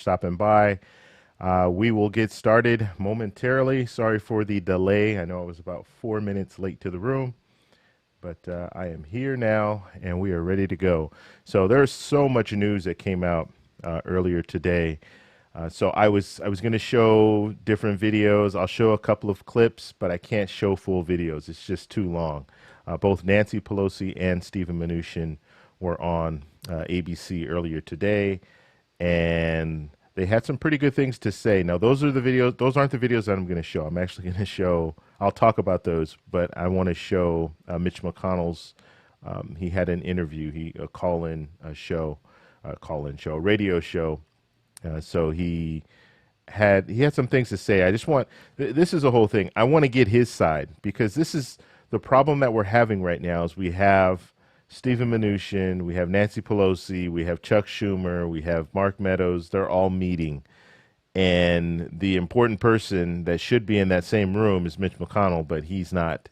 stopping by. We will get started momentarily. Sorry for the delay. I know I was about 4 minutes late to the room, but I am here now and we are ready to go. So there's so much news that came out earlier today. So I was going to show different videos. I'll show a couple of clips, but I can't show full videos. It's just too long. Both Nancy Pelosi and Stephen Mnuchin were on ABC earlier today, and they had some pretty good things to say. Now, those are the videos. Those aren't the videos that I'm going to show. I'm actually going to show. I'll talk about those, but I want to show Mitch McConnell's. He had an interview. A call-in show, radio show. So he had some things to say. I just want this is a whole thing. I want to get his side because this is the problem that we're having right now. Is we have Stephen Mnuchin, we have Nancy Pelosi, we have Chuck Schumer, we have Mark Meadows. They're all meeting, and the important person that should be in that same room is Mitch McConnell, but he's not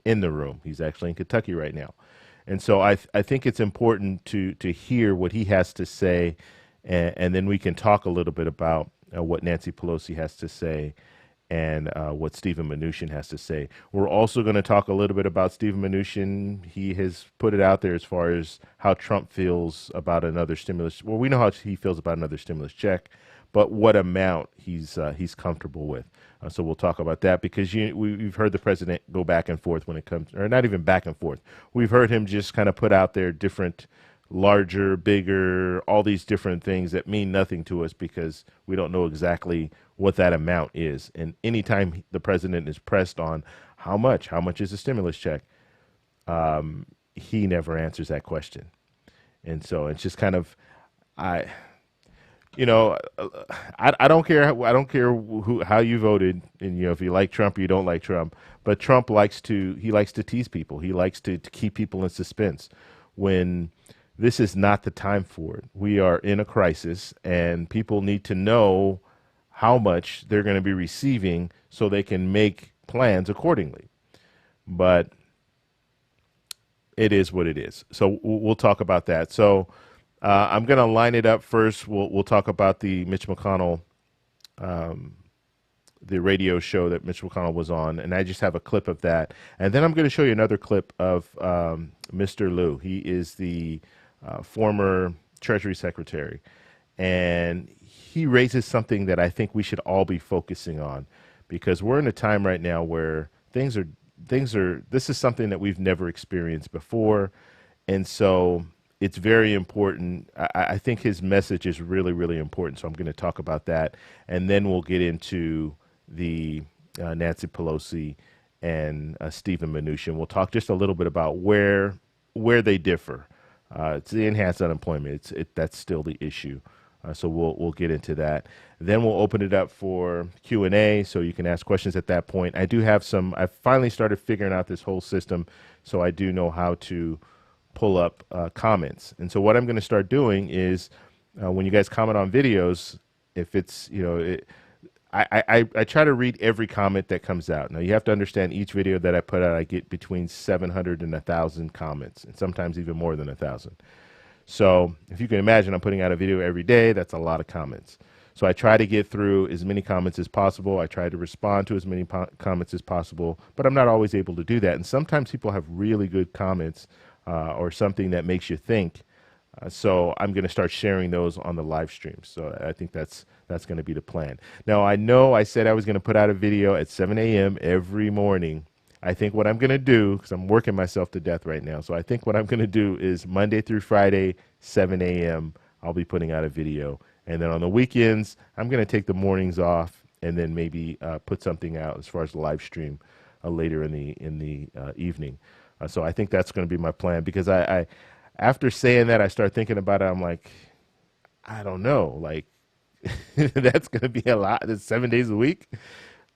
in the room. He's actually in Kentucky right now, and so I think it's important to hear what he has to say, and then we can talk a little bit about what Nancy Pelosi has to say and what Stephen Mnuchin has to say. We're also going to talk a little bit about Stephen Mnuchin. He has put it out there as far as how Trump feels about another stimulus. Well, we know how he feels about another stimulus check, but what amount he's comfortable with. So we'll talk about that because we've heard the president go back and forth when it comes, or not even back and forth. We've heard him just kind of put out there different larger, bigger, all these different things that mean nothing to us because we don't know exactly what that amount is. And anytime the president is pressed on how much is a stimulus check, he never answers that question. And so it's just kind of, I, you know, I don't care. I don't care how you voted, and if you like Trump or you don't like Trump. But Trump likes to tease people. He likes to keep people in suspense when this is not the time for it. We are in a crisis, and people need to know how much they're going to be receiving so they can make plans accordingly. But it is what it is. So we'll talk about that. So I'm going to line it up first. We'll talk about the Mitch McConnell, the radio show that Mitch McConnell was on, and I just have a clip of that. And then I'm going to show you another clip of Mr. Liu. He is the former Treasury Secretary, and he raises something that I think we should all be focusing on because we're in a time right now where things are this is something that we've never experienced before, and so it's very important. I think his message is really, really important, so I'm going to talk about that, and then we'll get into the Nancy Pelosi and Stephen Mnuchin. We'll talk just a little bit about where they differ. It's the enhanced unemployment. That's still the issue. So we'll get into that. Then we'll open it up for Q&A, so you can ask questions at that point. I do have some. I finally started figuring out this whole system, so I do know how to pull up comments. And so what I'm going to start doing is when you guys comment on videos, if it's I try to read every comment that comes out. Now, you have to understand each video that I put out, I get between 700 and 1,000 comments, and sometimes even more than 1,000. So if you can imagine, I'm putting out a video every day. That's a lot of comments. So I try to get through as many comments as possible. I try to respond to as many comments as possible, but I'm not always able to do that. And sometimes people have really good comments or something that makes you think. So I'm going to start sharing those on the live stream. So I think that's going to be the plan. Now, I know I said I was going to put out a video at 7 a.m. every morning. I think what I'm going to do, because I'm working myself to death right now, so I think what I'm going to do is Monday through Friday, 7 a.m., I'll be putting out a video. And then on the weekends, I'm going to take the mornings off and then maybe put something out as far as the live stream later in the evening. So I think that's going to be my plan because I after saying that, I start thinking about it. I'm like, I don't know, like that's going to be a lot. It's 7 days a week,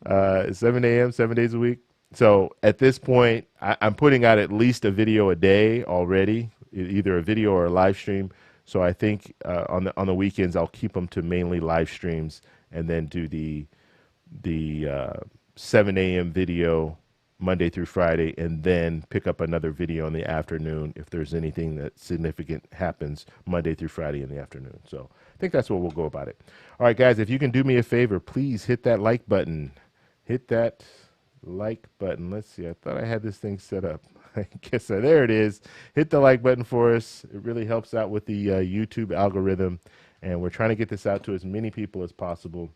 7 a.m., 7 days a week. So at this point, I'm putting out at least a video a day already, either a video or a live stream. So I think on the weekends, I'll keep them to mainly live streams and then do the 7 a.m. video Monday through Friday, and then pick up another video in the afternoon if there's anything that significant happens Monday through Friday in the afternoon. So I think that's what we'll go about it. All right, guys, if you can do me a favor, please hit that like button. Hit that like button. Let's see. I thought I had this thing set up. I guess so. There it is. Hit the like button for us. It really helps out with the YouTube algorithm, and we're trying to get this out to as many people as possible.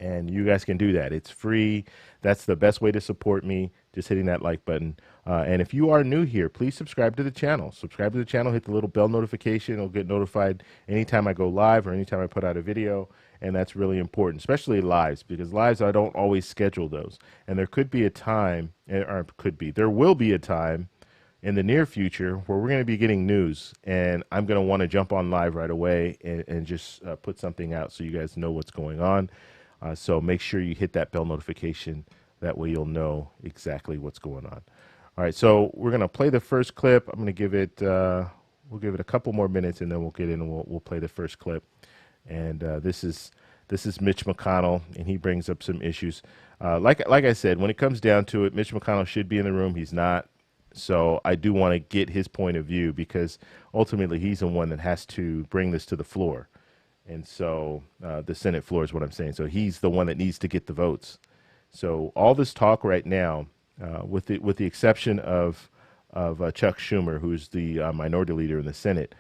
And you guys can do that. It's free. That's the best way to support me, just hitting that like button. And if you are new here, please subscribe to the channel. Subscribe to the channel, hit the little bell notification. It'll get notified anytime I go live or anytime I put out a video. And that's really important, especially lives, because lives, I don't always schedule those. And there could be a time, or there will be a time in the near future where we're going to be getting news. And I'm going to want to jump on live right away and just put something out so you guys know what's going on. So make sure you hit that bell notification. That way you'll know exactly what's going on. All right, so we're going to play the first clip. I'm going to give it, we'll give it a couple more minutes, and then we'll get in and we'll play the first clip. And this is Mitch McConnell, and he brings up some issues. Like I said, when it comes down to it, Mitch McConnell should be in the room. He's not. So I do want to get his point of view, because ultimately he's the one that has to bring this to the floor. And so the Senate floor is what I'm saying. So he's the one that needs to get the votes. So all this talk right now, with the exception of Chuck Schumer, who's the minority leader in the Senate,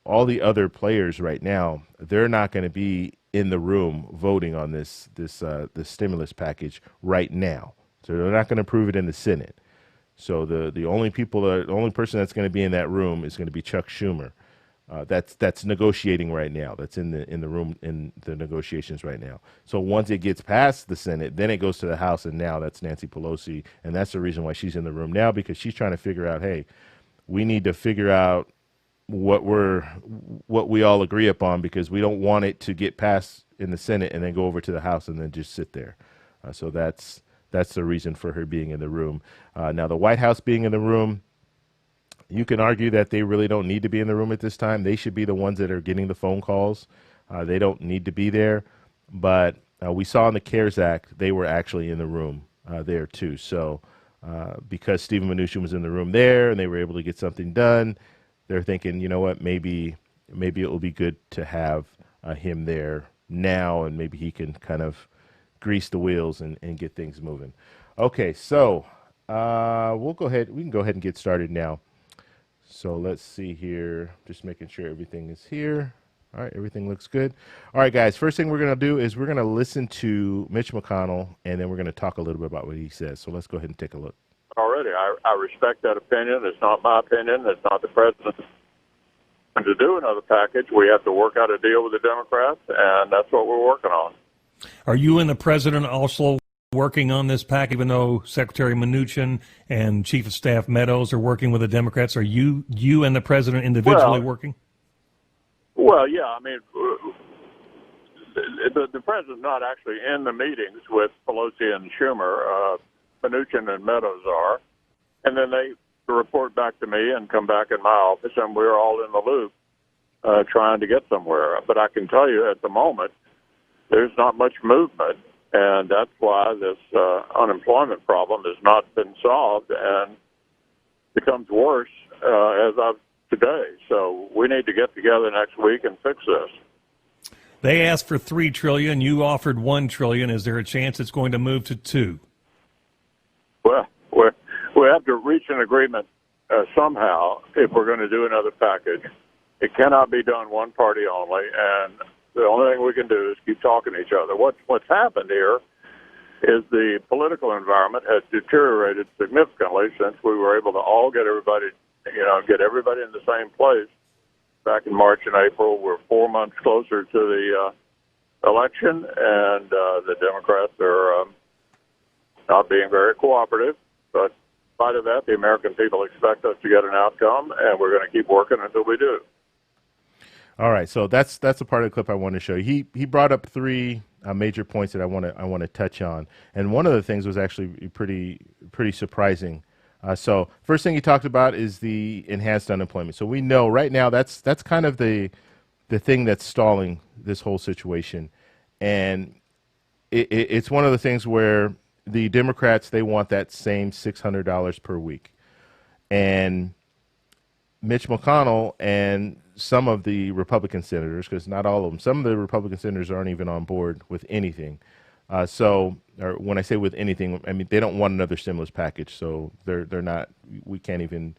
all the other players right now, they're not going to be in the room voting on this stimulus package right now. So they're not going to approve it in the Senate. So the only person that's going to be in that room is going to be Chuck Schumer. That's negotiating right now. That's in the room in the negotiations right now. So once it gets past the Senate, then it goes to the House, and now that's Nancy Pelosi, and that's the reason why she's in the room now, because she's trying to figure out, hey, we need to figure out what we all agree upon, because we don't want it to get passed in the Senate and then go over to the House and then just sit there. So that's the reason for her being in the room. Now the White House being in the room, you can argue that they really don't need to be in the room at this time. They should be the ones that are getting the phone calls. They don't need to be there. But we saw in the CARES Act, they were actually in the room there too. So because Stephen Mnuchin was in the room there and they were able to get something done, they're thinking, you know what, maybe it will be good to have him there now, and maybe he can kind of grease the wheels and get things moving. Okay, so we can go ahead and get started now. So let's see here, just making sure everything is here. All right, everything looks good. All right, guys, first thing we're going to do is we're going to listen to Mitch McConnell, and then we're going to talk a little bit about what he says. So let's go ahead and take a look. Already, I respect that opinion. It's not my opinion. It's not the president's. And to do another package, we have to work out a deal with the Democrats, and that's what we're working on. Are you and the president also working on this package, even though Secretary Mnuchin and Chief of Staff Meadows are working with the Democrats? Are you and the president individually working? Well, yeah. I mean, the president's not actually in the meetings with Pelosi and Schumer. Mnuchin and Meadows are. And then they report back to me and come back in my office, and we're all in the loop trying to get somewhere. But I can tell you at the moment, there's not much movement. And that's why this unemployment problem has not been solved and becomes worse as of today. So we need to get together next week and fix this. They asked for $3 trillion. You offered $1 trillion. Is there a chance it's going to move to $2 trillion? Well, we have to reach an agreement somehow if we're going to do another package. It cannot be done one party only, and the only thing we can do is keep talking to each other. What's happened here is the political environment has deteriorated significantly since we were able to all get everybody in the same place back in March and April. We're 4 months closer to the election, and the Democrats are not being very cooperative. But in spite of that, the American people expect us to get an outcome, and we're going to keep working until we do. All right, so that's a part of the clip I want to show you. He brought up three major points that I want to touch on, and one of the things was actually pretty surprising. So first thing he talked about is the enhanced unemployment. So we know right now that's kind of the thing that's stalling this whole situation, and it's one of the things where the Democrats, they want that same $600 per week. And Mitch McConnell and some of the Republican senators, because not all of them, some of the Republican senators aren't even on board with anything. Or when I say with anything, I mean they don't want another stimulus package, so they're not. We can't even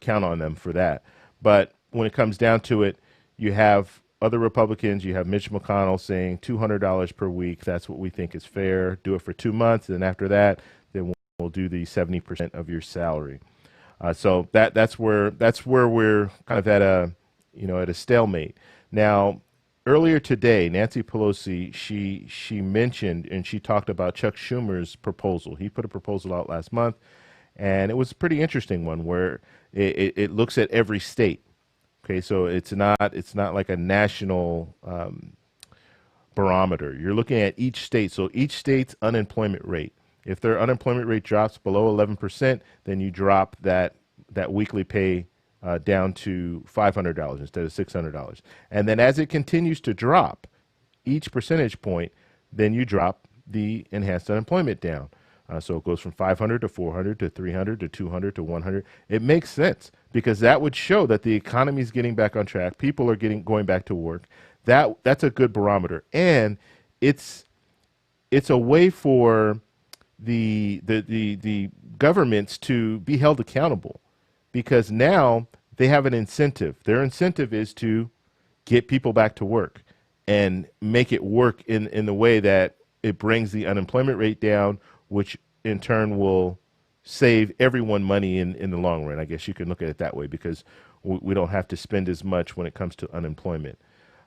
count on them for that. But when it comes down to it, you have other Republicans. You have Mitch McConnell saying $200 per week. That's what we think is fair. Do it for 2 months, and after that, then we'll do the 70% of your salary. So that's where we're kind of at a stalemate. Now, earlier today, Nancy Pelosi she mentioned and she talked about Chuck Schumer's proposal. He put a proposal out last month, and it was a pretty interesting one where it looks at every state. Okay, so it's not like a national barometer. You're looking at each state. So each state's unemployment rate. If their unemployment rate drops below 11%, then you drop that weekly pay down to $500 instead of $600. And then as it continues to drop each percentage point, then you drop the enhanced unemployment down. So it goes from 500 to 400 to 300 to 200 to 100. It makes sense because that would show that the economy is getting back on track. People are going back to work. That's a good barometer, and it's a way for the governments to be held accountable, because now they have an incentive. Their incentive is to get people back to work and make it work in the way that it brings the unemployment rate down, which in turn will save everyone money in the long run. I guess you can look at it that way, because we don't have to spend as much when it comes to unemployment.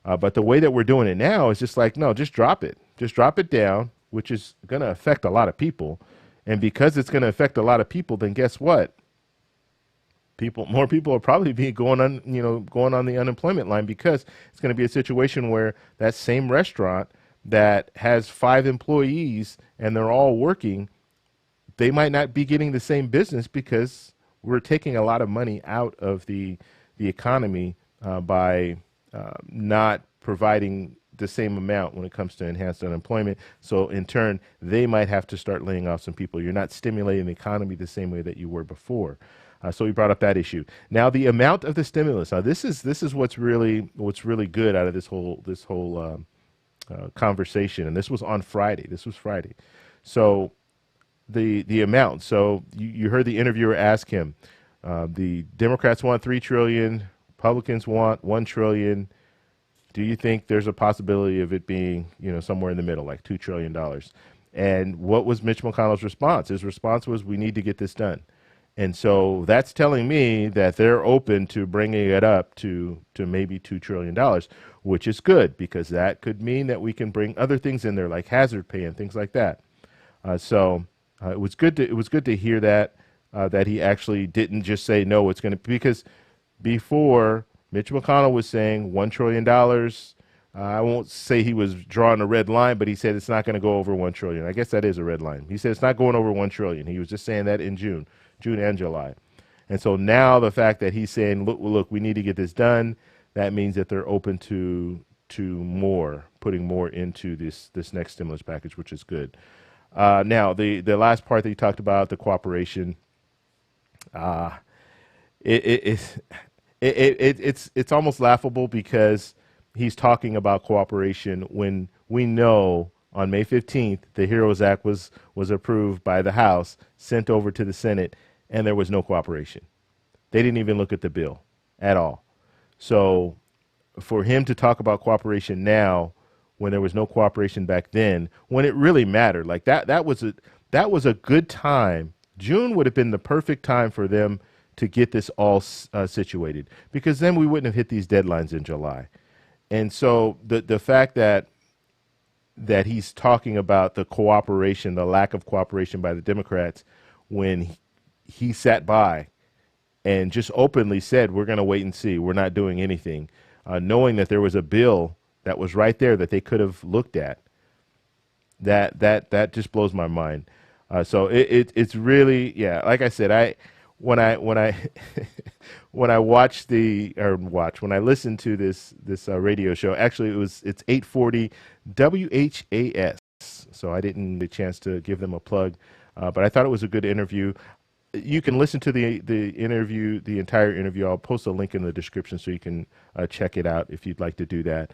But the way that we're doing it now is just like, no, just drop it. Just drop it down, which is going to affect a lot of people. And because it's going to affect a lot of people, then guess what? More people will probably be going on the unemployment line, because it's going to be a situation where that same restaurant that has 5 employees and they're all working, they might not be getting the same business because we're taking a lot of money out of the economy by not providing the same amount when it comes to enhanced unemployment. So in turn, they might have to start laying off some people. You're not stimulating the economy the same way that you were before. So we brought up that issue. Now, the amount of the stimulus. Now, this is what's really good out of this whole conversation. And this was on Friday. This was Friday. So the amount. So you heard the interviewer ask him. The Democrats want $3 trillion. Republicans want $1 trillion. Do you think there's a possibility of it being, somewhere in the middle, like $2 trillion? And what was Mitch McConnell's response? His response was, we need to get this done. And so that's telling me that they're open to bringing it up to maybe $2 trillion, which is good, because that could mean that we can bring other things in there like hazard pay and things like that. So it was good to hear that he actually didn't just say no. It's going to, because before Mitch McConnell was saying $1 trillion. I won't say he was drawing a red line, but he said it's not going to go over $1 trillion. I guess that is a red line. He said it's not going over $1 trillion. He was just saying that in June and July. And so now the fact that he's saying, look, we need to get this done, that means that they're open to putting more into this next stimulus package, which is good. Now, the last part that you talked about, the cooperation, it's almost laughable, because he's talking about cooperation when we know on May 15th the HEROES Act was approved by the House, sent over to the Senate, and there was no cooperation. They didn't even look at the bill at all. So for him to talk about cooperation now, when there was no cooperation back then, when it really mattered, like that was a good time. June would have been the perfect time for them to get this all situated, because then we wouldn't have hit these deadlines in July. And so the fact that he's talking about the cooperation, the lack of cooperation by the Democrats, when he sat by and just openly said, we're going to wait and see, we're not doing anything, knowing that there was a bill that was right there that they could have looked at, that just blows my mind. So it's really, yeah, like I said, when I when I listen to this radio show, actually it's 840 WHAS. so I didn't get a chance to give them a plug, but I thought it was a good interview. You can listen to the interview, the entire interview. I'll post a link in the description so you can check it out if you'd like to do that.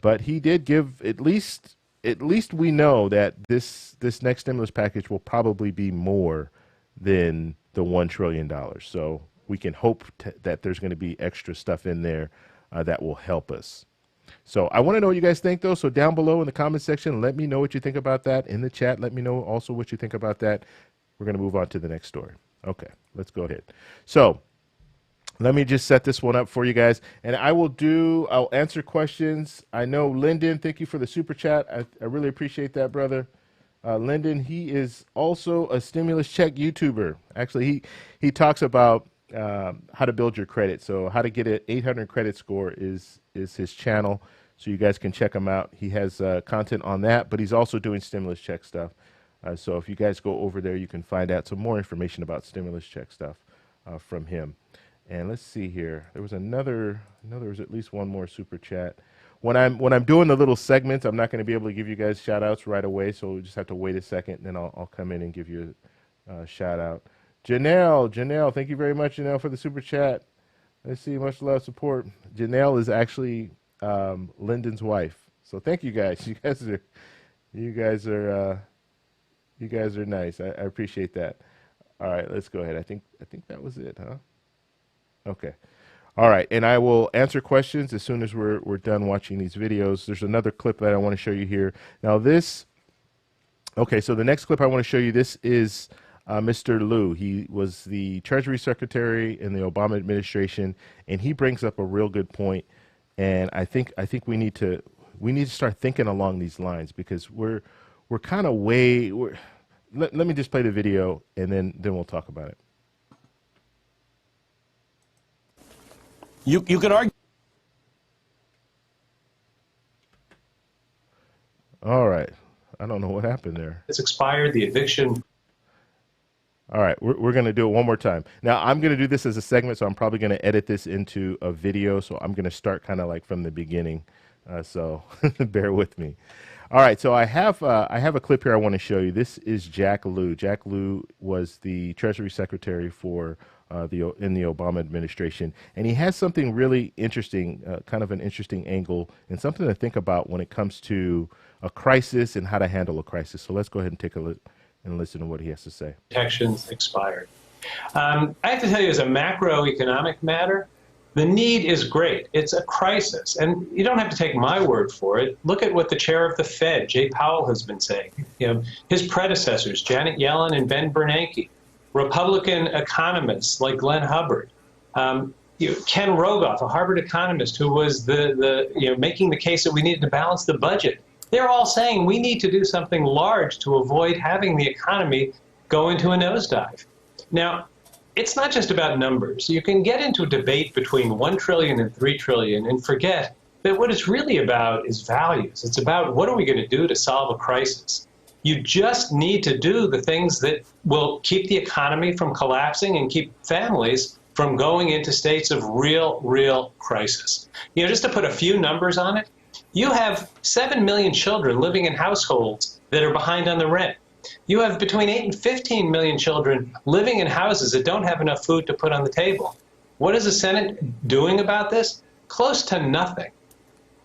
But he did give at least we know that this next stimulus package will probably be more than the $1 trillion. So we can hope that there's going to be extra stuff in there that will help us. So I want to know what you guys think, though. So down below in the comment section, let me know what you think about that. In the chat, let me know also what you think about that. We're going to move on to the next story. Okay, let's go ahead. So let me just set this one up for you guys. And I'll answer questions. I know Lyndon, thank you for the super chat. I really appreciate that, brother. Lyndon, he is also a stimulus check YouTuber. Actually, he talks about how to build your credit. So how to get an 800 credit score is his channel. So you guys can check him out. He has content on that, but he's also doing stimulus check stuff. So if you guys go over there, you can find out some more information about stimulus check stuff from him. And let's see here. There was at least one more super chat. When I'm doing the little segments, I'm not going to be able to give you guys shout outs right away. So we just have to wait a second, and then I'll come in and give you a shout out. Janelle, thank you very much, Janelle, for the super chat. Let's see, much love, support. Janelle is actually Lyndon's wife. So thank you guys. You guys are nice. I appreciate that. All right, let's go ahead. I think that was it, huh? Okay. All right, and I will answer questions as soon as we're done watching these videos. There's another clip that I want to show you here. Now so the next clip I want to show you, this is Mr. Liu. He was the Treasury Secretary in the Obama administration, and he brings up a real good point. And I think we need to start thinking along these lines, because we're kind of let me just play the video, and then we'll talk about it. You could argue. All right. I don't know what happened there. It's expired, the eviction. All right, we're going to do it one more time. Now, I'm going to do this as a segment, so I'm probably going to edit this into a video. So I'm going to start kind of like from the beginning. So bear with me. All right, so I have a clip here I want to show you. This is Jack Lew. Jack Lew was the Treasury Secretary for in the Obama administration, and he has something really interesting, kind of an interesting angle, and something to think about when it comes to a crisis and how to handle a crisis. So let's go ahead and take a look and listen to what he has to say. Protections expired. I have to tell you, as a macroeconomic matter, the need is great. It's a crisis, and you don't have to take my word for it. Look at what the chair of the Fed, Jay Powell, has been saying. His predecessors, Janet Yellen and Ben Bernanke, Republican economists like Glenn Hubbard, Ken Rogoff, a Harvard economist who was making the case that we needed to balance the budget. They're all saying we need to do something large to avoid having the economy go into a nosedive. Now, it's not just about numbers. You can get into a debate between $1 trillion and $3 trillion and forget that what it's really about is values. It's about what are we going to do to solve a crisis. You just need to do the things that will keep the economy from collapsing and keep families from going into states of real crisis. Just to put a few numbers on it, you have 7 million children living in households that are behind on the rent. You have between 8 and 15 million children living in houses that don't have enough food to put on the table. What is the Senate doing about this? Close to nothing.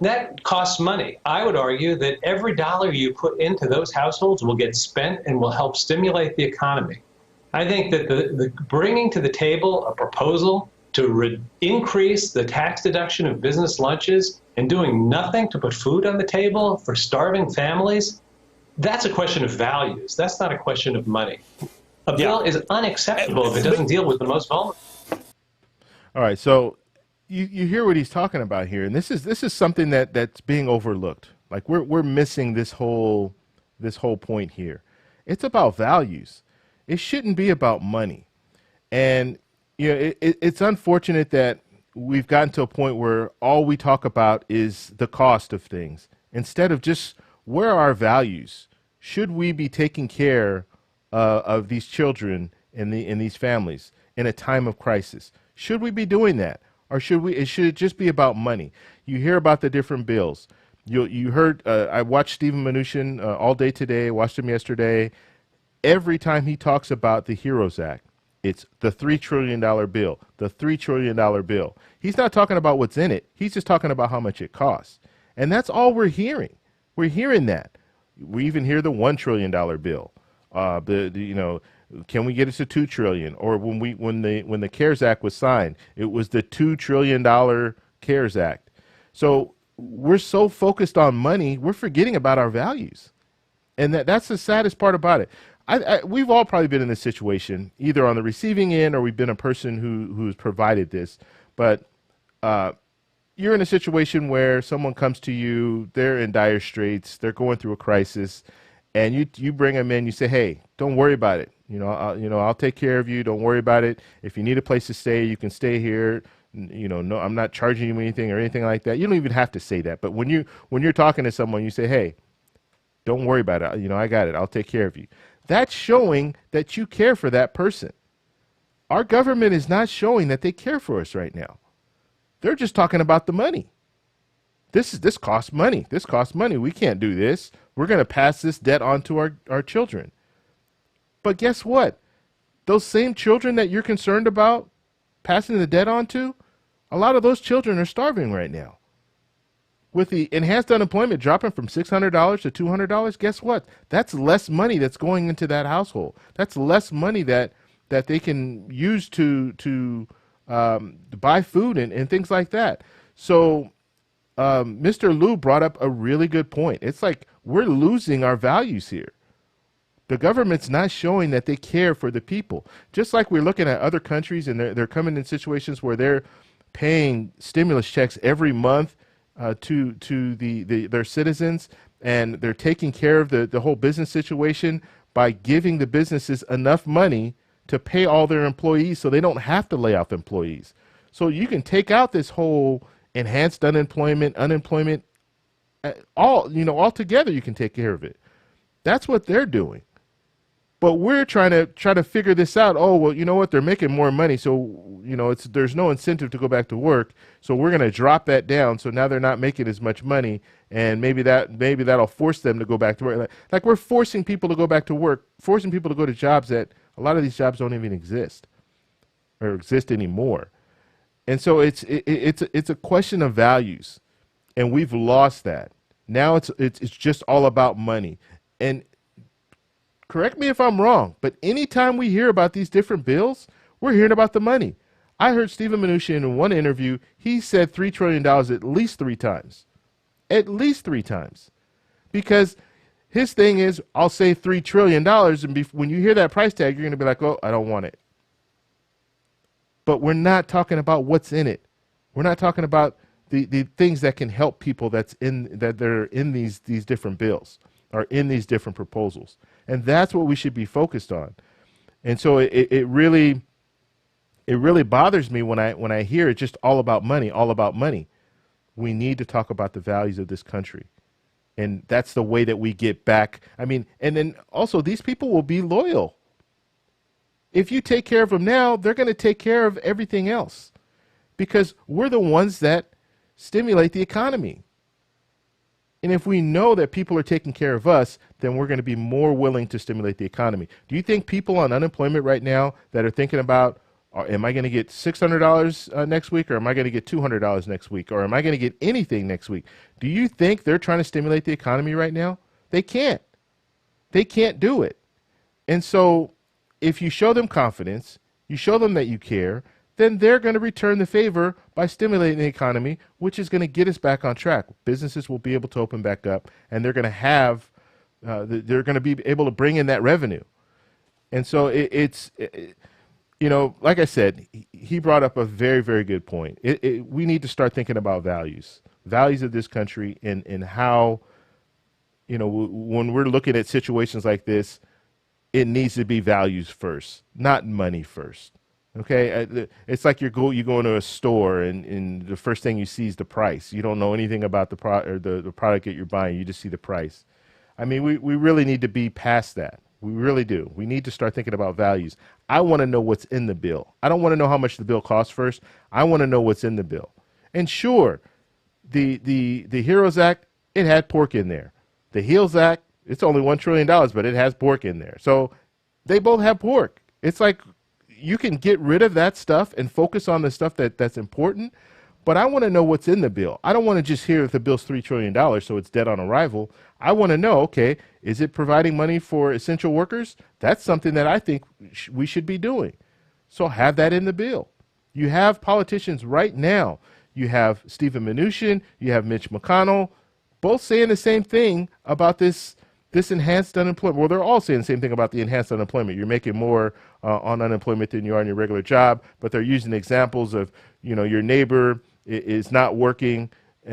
That costs money. I would argue that every dollar you put into those households will get spent and will help stimulate the economy. I think that the bringing to the table a proposal to increase the tax deduction of business lunches and doing nothing to put food on the table for starving families, that's a question of values. That's not a question of money. A bill is unacceptable if it doesn't deal with the most vulnerable. All right, so you hear what he's talking about here, and this is something that's being overlooked. Like we're missing this whole point here. It's about values. It shouldn't be about money. And it's unfortunate that we've gotten to a point where all we talk about is the cost of things instead of just where are our values. Should we be taking care of these children in these families in a time of crisis? Should we be doing that? Or should it just be about money? You hear about the different bills. You heard, I watched Stephen Mnuchin all day today, watched him yesterday. Every time he talks about the HEROES Act, it's the $3 trillion bill, the $3 trillion bill. He's not talking about what's in it. He's just talking about how much it costs. And that's all we're hearing. We're hearing that. We even hear the $1 trillion bill. Can we get it to $2 trillion? Or when the CARES Act was signed, it was the $2 trillion CARES Act. So we're so focused on money, we're forgetting about our values. And that's the saddest part about it. We've all probably been in this situation, either on the receiving end or we've been a person who's provided this. But you're in a situation where someone comes to you, they're in dire straits, they're going through a crisis, and you bring them in. You say, "Hey, don't worry about it. I'll take care of you. Don't worry about it. If you need a place to stay, you can stay here. No, I'm not charging you anything or anything like that." You don't even have to say that. But when you're talking to someone, you say, "Hey, don't worry about it. I got it. I'll take care of you." That's showing that you care for that person. Our government is not showing that they care for us right now. They're just talking about the money. This costs money. This costs money. We can't do this. We're going to pass this debt on to our children. But guess what? Those same children that you're concerned about passing the debt on to, a lot of those children are starving right now. With the enhanced unemployment dropping from $600 to $200, guess what? That's less money that's going into that household. That's less money that they can use to buy food and things like that. So Mr. Liu brought up a really good point. It's like we're losing our values here. The government's not showing that they care for the people. Just like we're looking at other countries and they're coming in situations where they're paying stimulus checks every month to their citizens, and they're taking care of the whole business situation by giving the businesses enough money to pay all their employees so they don't have to lay off employees. So you can take out this whole enhanced unemployment, altogether you can take care of it. That's what they're doing. But we're trying to figure this out. Oh, well, you know what? They're making more money, so there's no incentive to go back to work. So we're going to drop that down. So now they're not making as much money, and maybe that'll force them to go back to work. Like we're forcing people to go back to work, forcing people to go to jobs that a lot of these jobs don't even exist or exist anymore. And so it's a question of values, and we've lost that. Now it's just all about money. And correct me if I'm wrong, but anytime we hear about these different bills, we're hearing about the money. I heard Stephen Mnuchin in one interview, he said $3 trillion at least 3 times. At least 3 times. Because his thing is, I'll say $3 trillion, and when you hear that price tag, you're going to be like, oh, I don't want it. But we're not talking about what's in it. We're not talking about the things that can help people that are in these different bills or in these different proposals. And that's what we should be focused on. And so it really bothers me when I hear it just all about money, all about money. We need to talk about the values of this country. And that's the way that we get back. I mean, and then also these people will be loyal. If you take care of them now, they're going to take care of everything else because we're the ones that stimulate the economy. And if we know that people are taking care of us, then we're going to be more willing to stimulate the economy. Do you think people on unemployment right now that are thinking about, am I going to get $600 next week, or am I going to get $200 next week, or am I going to get anything next week? Do you think they're trying to stimulate the economy right now? They can't. They can't do it. And so if you show them confidence, you show them that you care, then they're going to return the favor by stimulating the economy, which is going to get us back on track. Businesses will be able to open back up, and they're going to have, they're going to be able to bring in that revenue. And so like I said, he brought up a very, very good point. We need to start thinking about values of this country, and how, when we're looking at situations like this, it needs to be values first, not money first. Okay, it's like you go into a store and the first thing you see is the price. You don't know anything about the product that you're buying. You just see the price. I mean, we really need to be past that. We really do. We need to start thinking about values. I want to know what's in the bill. I don't want to know how much the bill costs first. I want to know what's in the bill. And sure, the HEROES Act, it had pork in there. The HEALS Act, it's only $1 trillion, but it has pork in there. So they both have pork. It's like you can get rid of that stuff and focus on the stuff that's important. But I want to know what's in the bill. I don't want to just hear that the bill's $3 trillion, so it's dead on arrival. I want to know, okay, is it providing money for essential workers? That's something that I think we should be doing. So have that in the bill. You have politicians right now. You have Stephen Mnuchin, you have Mitch McConnell, both saying the same thing about this enhanced unemployment. Well, they're all saying the same thing about the enhanced unemployment. You're making more on unemployment than you are in your regular job, but they're using examples of, your neighbor is not working,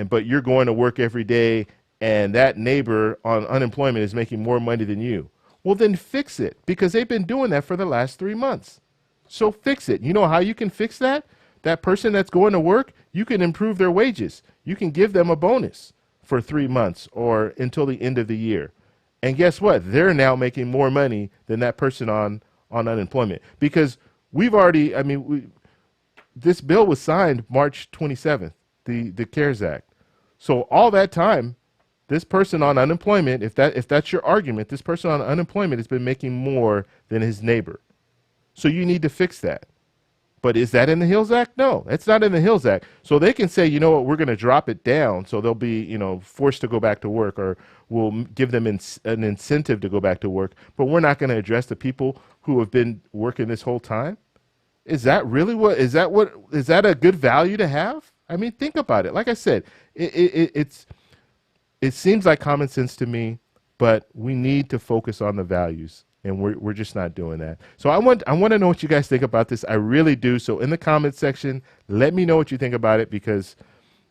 but you're going to work every day, and that neighbor on unemployment is making more money than you. Well, then fix it, because they've been doing that for the last 3 months. So fix it. You know how you can fix that? That person that's going to work, you can improve their wages. You can give them a bonus for 3 months or until the end of the year. And guess what? They're now making more money than that person on unemployment, because we've already, this bill was signed March 27th, the CARES Act. So all that time, this person on unemployment, if that's your argument, this person on unemployment has been making more than his neighbor. So you need to fix that. But is that in the HEALS Act? No, it's not in the HEALS Act. So they can say, you know what, we're going to drop it down so they'll be, forced to go back to work, or we'll give them an incentive to go back to work. But we're not going to address the people who have been working this whole time. Is that really is that a good value to have? I mean, think about it. Like I said, it seems like common sense to me, but we need to focus on the values. And we're just not doing that. So I want to know what you guys think about this. I really do. So in the comments section, let me know what you think about it, because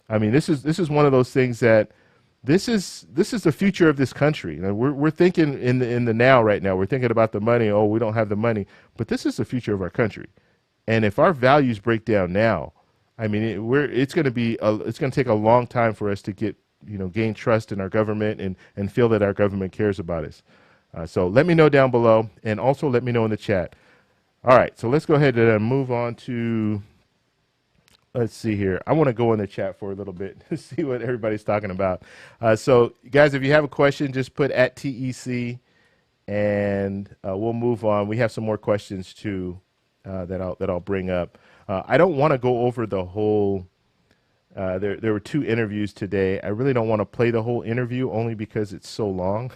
this is one of those things that this is the future of this country. We're thinking in the now right now. We're thinking about the money. Oh, we don't have the money, but this is the future of our country. And if our values break down now, it's going to take a long time for us to gain trust in our government and feel that our government cares about us. So let me know down below, and also let me know in the chat. All right, so let's go ahead and move on to, let's see here. I want to go in the chat for a little bit to see what everybody's talking about. So guys, if you have a question, just put @TEC, and we'll move on. We have some more questions too that I'll bring up. I don't want to go over the whole. There were 2 interviews today. I really don't want to play the whole interview, only because it's so long.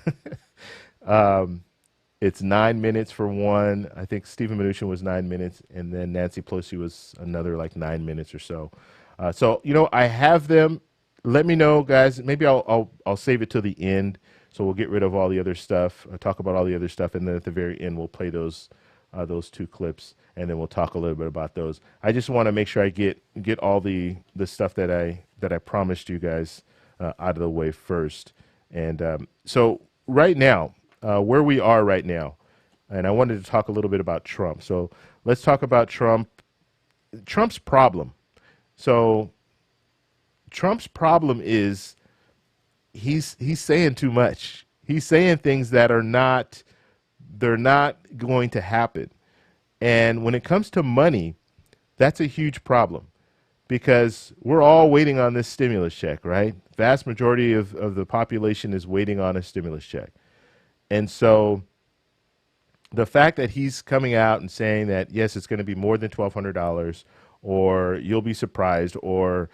It's 9 minutes for one. I think Stephen Mnuchin was 9 minutes, and then Nancy Pelosi was another 9 minutes or so. So I have them. Let me know, guys. Maybe I'll save it till the end, so we'll get rid of all the other stuff. Talk about all the other stuff, and then at the very end we'll play those 2 clips, and then we'll talk a little bit about those. I just want to make sure I get all the stuff that I promised you guys out of the way first. And so right now. Where we are right now, and I wanted to talk a little bit about Trump. So let's talk about Trump's problem. So Trump's problem is he's saying too much. He's saying things that they're not going to happen. And when it comes to money, that's a huge problem, because we're all waiting on this stimulus check, right? Vast majority of the population is waiting on a stimulus check. And so the fact that he's coming out and saying that, yes, it's going to be more than $1,200, or you'll be surprised, or,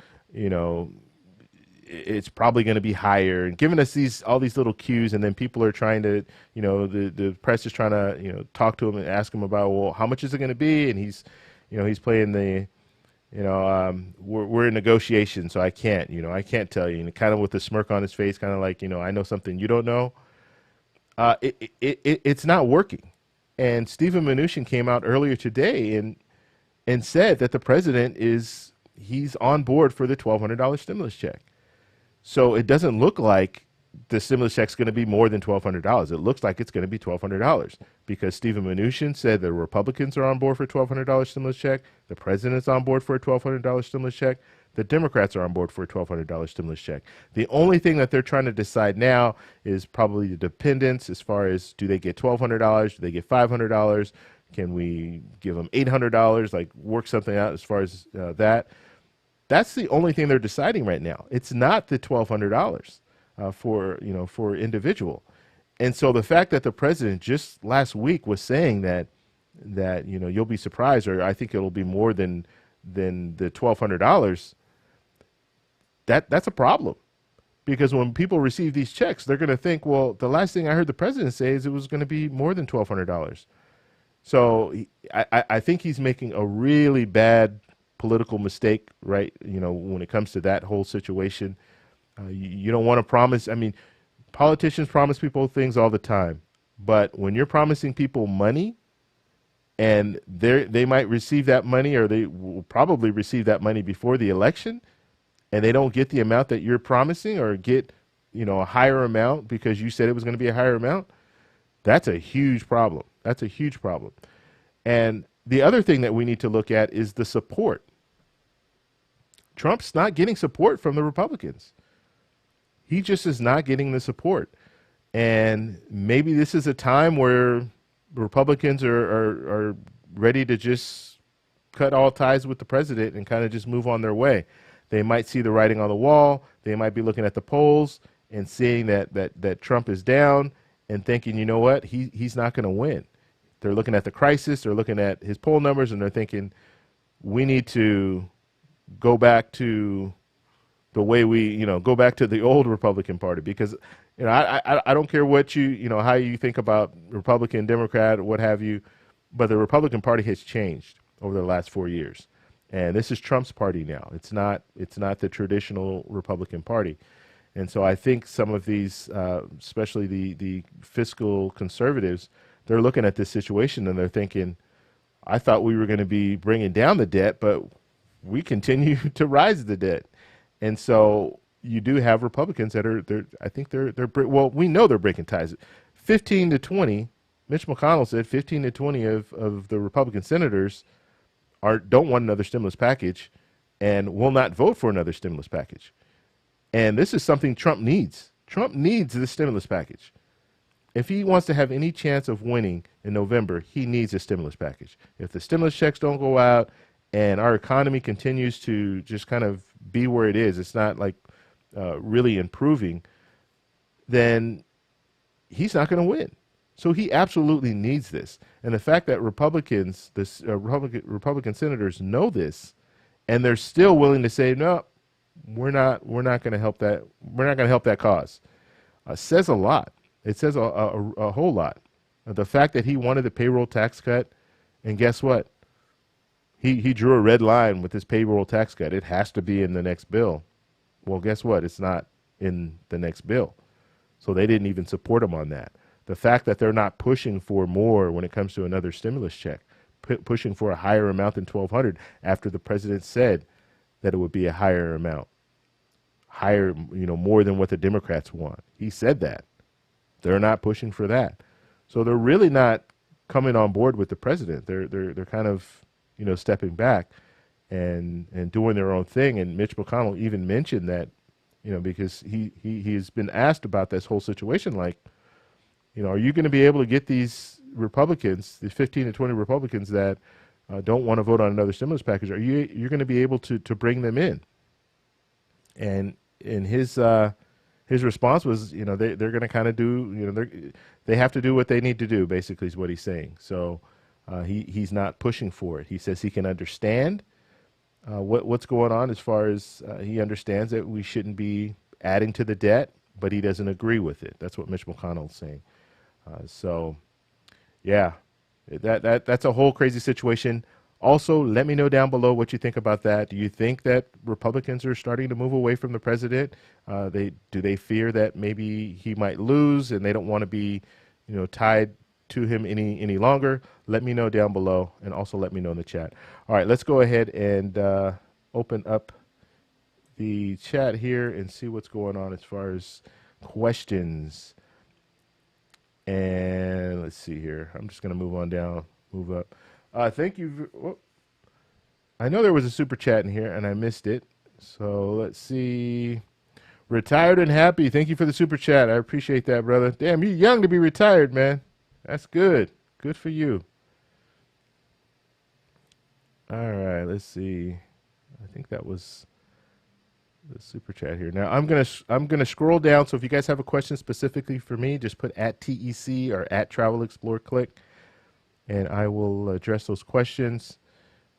it's probably going to be higher, and giving us all these little cues, and then people are trying to, the press is trying to, talk to him and ask him about, well, how much is it going to be? And he's playing the, we're in negotiations, so I can't tell you, and kind of with a smirk on his face, kind of like, I know something you don't know. It's not working. And Stephen Mnuchin came out earlier today and said that the president he's on board for the $1,200 stimulus check. So it doesn't look like the stimulus check's going to be more than $1,200. It looks like it's going to be $1,200, because Stephen Mnuchin said the Republicans are on board for a $1,200 stimulus check. The president's on board for a $1,200 stimulus check. The Democrats are on board for a $1,200 stimulus check. The only thing that they're trying to decide now is probably the dependents, as far as, do they get $1,200? Do they get $500? Can we give them $800? Work something out as far as that. That's the only thing they're deciding right now. It's not the $1,200. for individual. And so the fact that the president just last week was saying that you'll be surprised, or I think it'll be more than the $1,200. That's a problem, because when people receive these checks, they're going to think, well, the last thing I heard the president say is it was going to be more than $1,200. So I think he's making a really bad political mistake, right? When it comes to that whole situation, you don't want to promise. I mean, politicians promise people things all the time, but when you're promising people money, and they might receive that money, or they will probably receive that money before the election, and they don't get the amount that you're promising, or get a higher amount because you said it was going to be a higher amount, that's a huge problem. That's a huge problem. And the other thing that we need to look at is the support. Trump's not getting support from the Republicans. He just is not getting the support. And maybe this is a time where Republicans are ready to just cut all ties with the president and kind of just move on their way. They might see the writing on the wall. They might be looking at the polls and seeing that Trump is down and thinking, you know what, he's not going to win. They're looking at the crisis. They're looking at his poll numbers, and they're thinking, we need to go back to the way go back to the old Republican Party, because I don't care what how you think about Republican, Democrat, what have you, but the Republican Party has changed over the last 4 years, and this is Trump's party now. It's not the traditional Republican Party, and so I think some of these, especially the fiscal conservatives, they're looking at this situation and they're thinking, I thought we were going to be bringing down the debt, but we continue to rise the debt. And so you do have Republicans that we know they're breaking ties. 15 to 20, Mitch McConnell said 15 to 20 of the Republican senators don't want another stimulus package and will not vote for another stimulus package. And this is something Trump needs. Trump needs this stimulus package. If he wants to have any chance of winning in November, he needs a stimulus package. If the stimulus checks don't go out and our economy continues to just kind of be where it is, it's not like really improving, then he's not going to win. So he absolutely needs this. And the fact that Republican senators know this, and they're still willing to say, no, we're not going to help that. We're not going to help that cause, says a lot. It says a whole lot. The fact that he wanted the payroll tax cut, and guess what? He drew a red line with this payroll tax cut. It has to be in the next bill. Well, guess what? It's not in the next bill. So they didn't even support him on that. The fact that they're not pushing for more when it comes to another stimulus check, pushing for a higher amount than $1,200 after the president said that it would be a higher amount, higher, more than what the Democrats want. He said that. They're not pushing for that. So they're really not coming on board with the president. They're kind of, stepping back and doing their own thing. And Mitch McConnell even mentioned that, because he's been asked about this whole situation, like, are you going to be able to get these Republicans, the 15 to 20 Republicans that don't want to vote on another stimulus package? You're going to be able to bring them in? And in his response was, they're going to kind of do, they have to do what they need to do, basically is what he's saying. So he's not pushing for it. He says he can understand what's going on as far as he understands that we shouldn't be adding to the debt, but he doesn't agree with it. That's what Mitch McConnell's saying. So, yeah, that's a whole crazy situation. Also, let me know down below what you think about that. Do you think that Republicans are starting to move away from the president? Do they fear that maybe he might lose and they don't want to be, tied to him any longer? Let me know down below, and also let me know in the chat. All right, let's go ahead and open up the chat here and see what's going on as far as questions. And let's see here. I'm just going to move on down, move up. Thank you. Oh, I know there was a super chat in here and I missed it. So let's see. Retired and happy. Thank you for the super chat. I appreciate that, brother. Damn, you're young to be retired, man. That's good. Good for you. All right, let's see. I think that was the super chat here. Now I'm gonna scroll down. So if you guys have a question specifically for me, just put at TEC or at Travel Explore Click, and I will address those questions.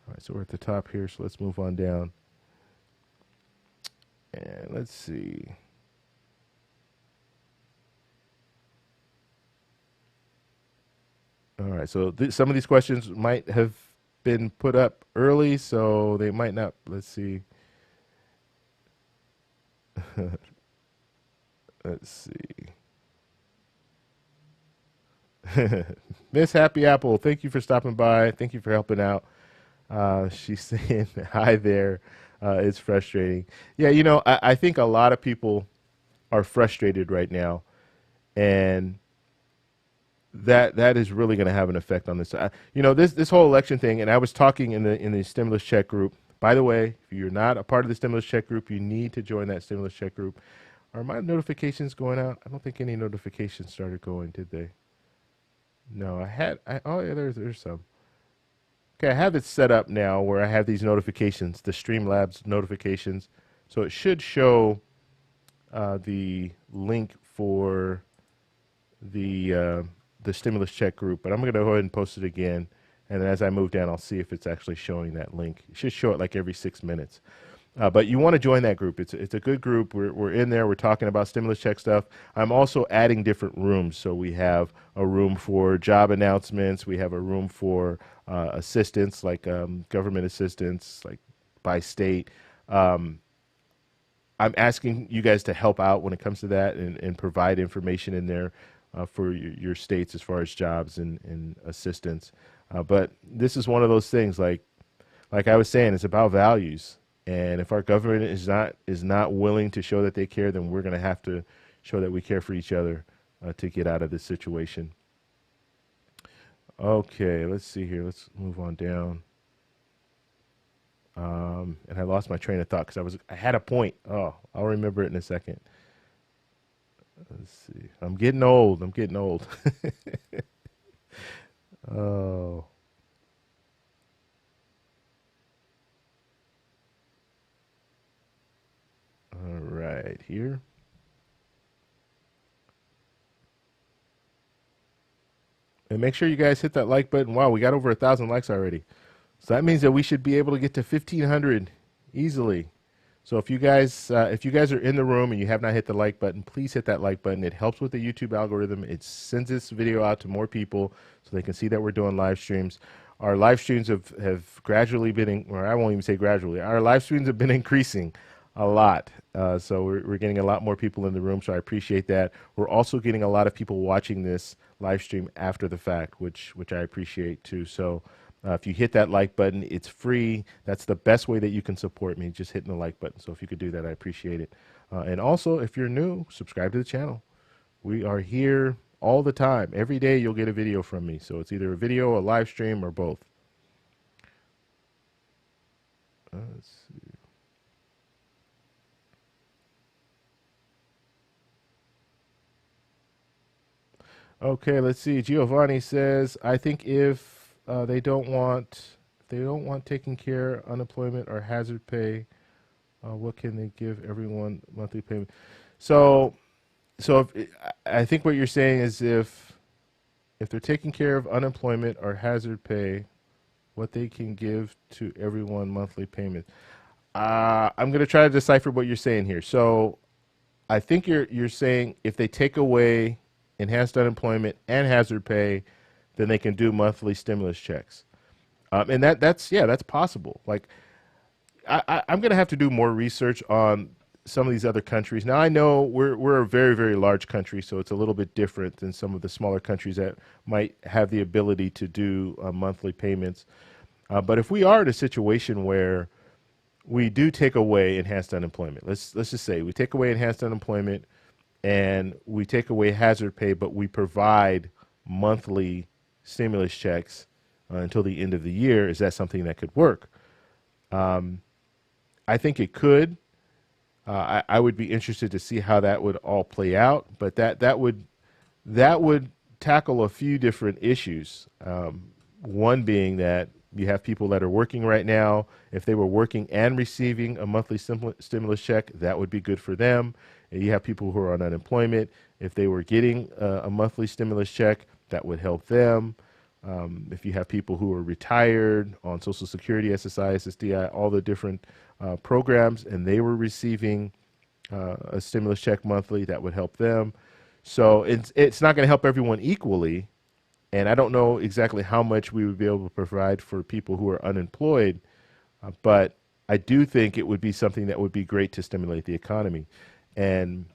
All right, so we're at the top here. So let's move on down, and let's see. All right, so some of these questions might have been put up early, so they might not. Let's see. Let's see. Miss Happy Apple, thank you for stopping by. Thank you for helping out. She's saying hi there. It's frustrating. Yeah, I think a lot of people are frustrated right now, and that is really going to have an effect on this. This whole election thing, and I was talking in the stimulus check group. By the way, if you're not a part of the stimulus check group, you need to join that stimulus check group. Are my notifications going out? I don't think any notifications started going, did they? No, oh yeah, there's some. Okay, I have it set up now where I have these notifications, the Streamlabs notifications. So it should show the link for the stimulus check group, but I'm going to go ahead and post it again. And then as I move down, I'll see if it's actually showing that link. It should show it like every 6 minutes. But you want to join that group. It's a good group. We're in there. We're talking about stimulus check stuff. I'm also adding different rooms. So we have a room for job announcements. We have a room for assistance, like government assistance, like by state. I'm asking you guys to help out when it comes to that and provide information in there for your states as far as jobs and assistance. But this is one of those things, like I was saying, it's about values. And if our government is not willing to show that they care, then we're going to have to show that we care for each other to get out of this situation. Okay, let's see here. Let's move on down. And I lost my train of thought because I had a point. Oh, I'll remember it in a second. Let's see. I'm getting old. Oh. All right, here. And make sure you guys hit that like button. Wow, we got over 1,000 likes already. So that means that we should be able to get to 1,500 easily. So if you guys are in the room and you have not hit the like button, please hit that like button. It helps with the YouTube algorithm. It sends this video out to more people so they can see that we're doing live streams. Our live streams have gradually been, or I won't even say gradually, our live streams have been increasing a lot. So we're getting a lot more people in the room, so I appreciate that. We're also getting a lot of people watching this live stream after the fact, which I appreciate too. So if you hit that like button, it's free. That's the best way that you can support me, just hitting the like button. So if you could do that, I appreciate it. And also, if you're new, subscribe to the channel. We are here all the time. Every day you'll get a video from me. So it's either a video, a live stream, or both. Let's see. Okay, let's see. Giovanni says, I think if they don't want taking care, unemployment, or hazard pay, what can they give everyone monthly payment? So I think what you're saying is if they're taking care of unemployment or hazard pay, what they can give to everyone monthly payment. I'm going to try to decipher what you're saying here. So I think you're saying if they take away enhanced unemployment and hazard pay, then they can do monthly stimulus checks. And that's possible. Like I'm going to have to do more research on some of these other countries. Now I know we're a very, very large country, so it's a little bit different than some of the smaller countries that might have the ability to do monthly payments. But if we are in a situation where we do take away enhanced unemployment, let's just say we take away enhanced unemployment and we take away hazard pay, but we provide monthly stimulus checks until the end of the year, is that something that could work? I think it could. I would be interested to see how that would all play out, but that would tackle a few different issues. One being that You have people that are working right now. If they were working and receiving a monthly stimulus check, that would be good for them. And you have people who are on unemployment. If they were getting a monthly stimulus check, that would help them. If you have people who are retired on Social Security, SSI, SSDI, all the different programs, and they were receiving a stimulus check monthly, that would help them. So it's not going to help everyone equally. And I don't know exactly how much we would be able to provide for people who are unemployed, but I do think it would be something that would be great to stimulate the economy. And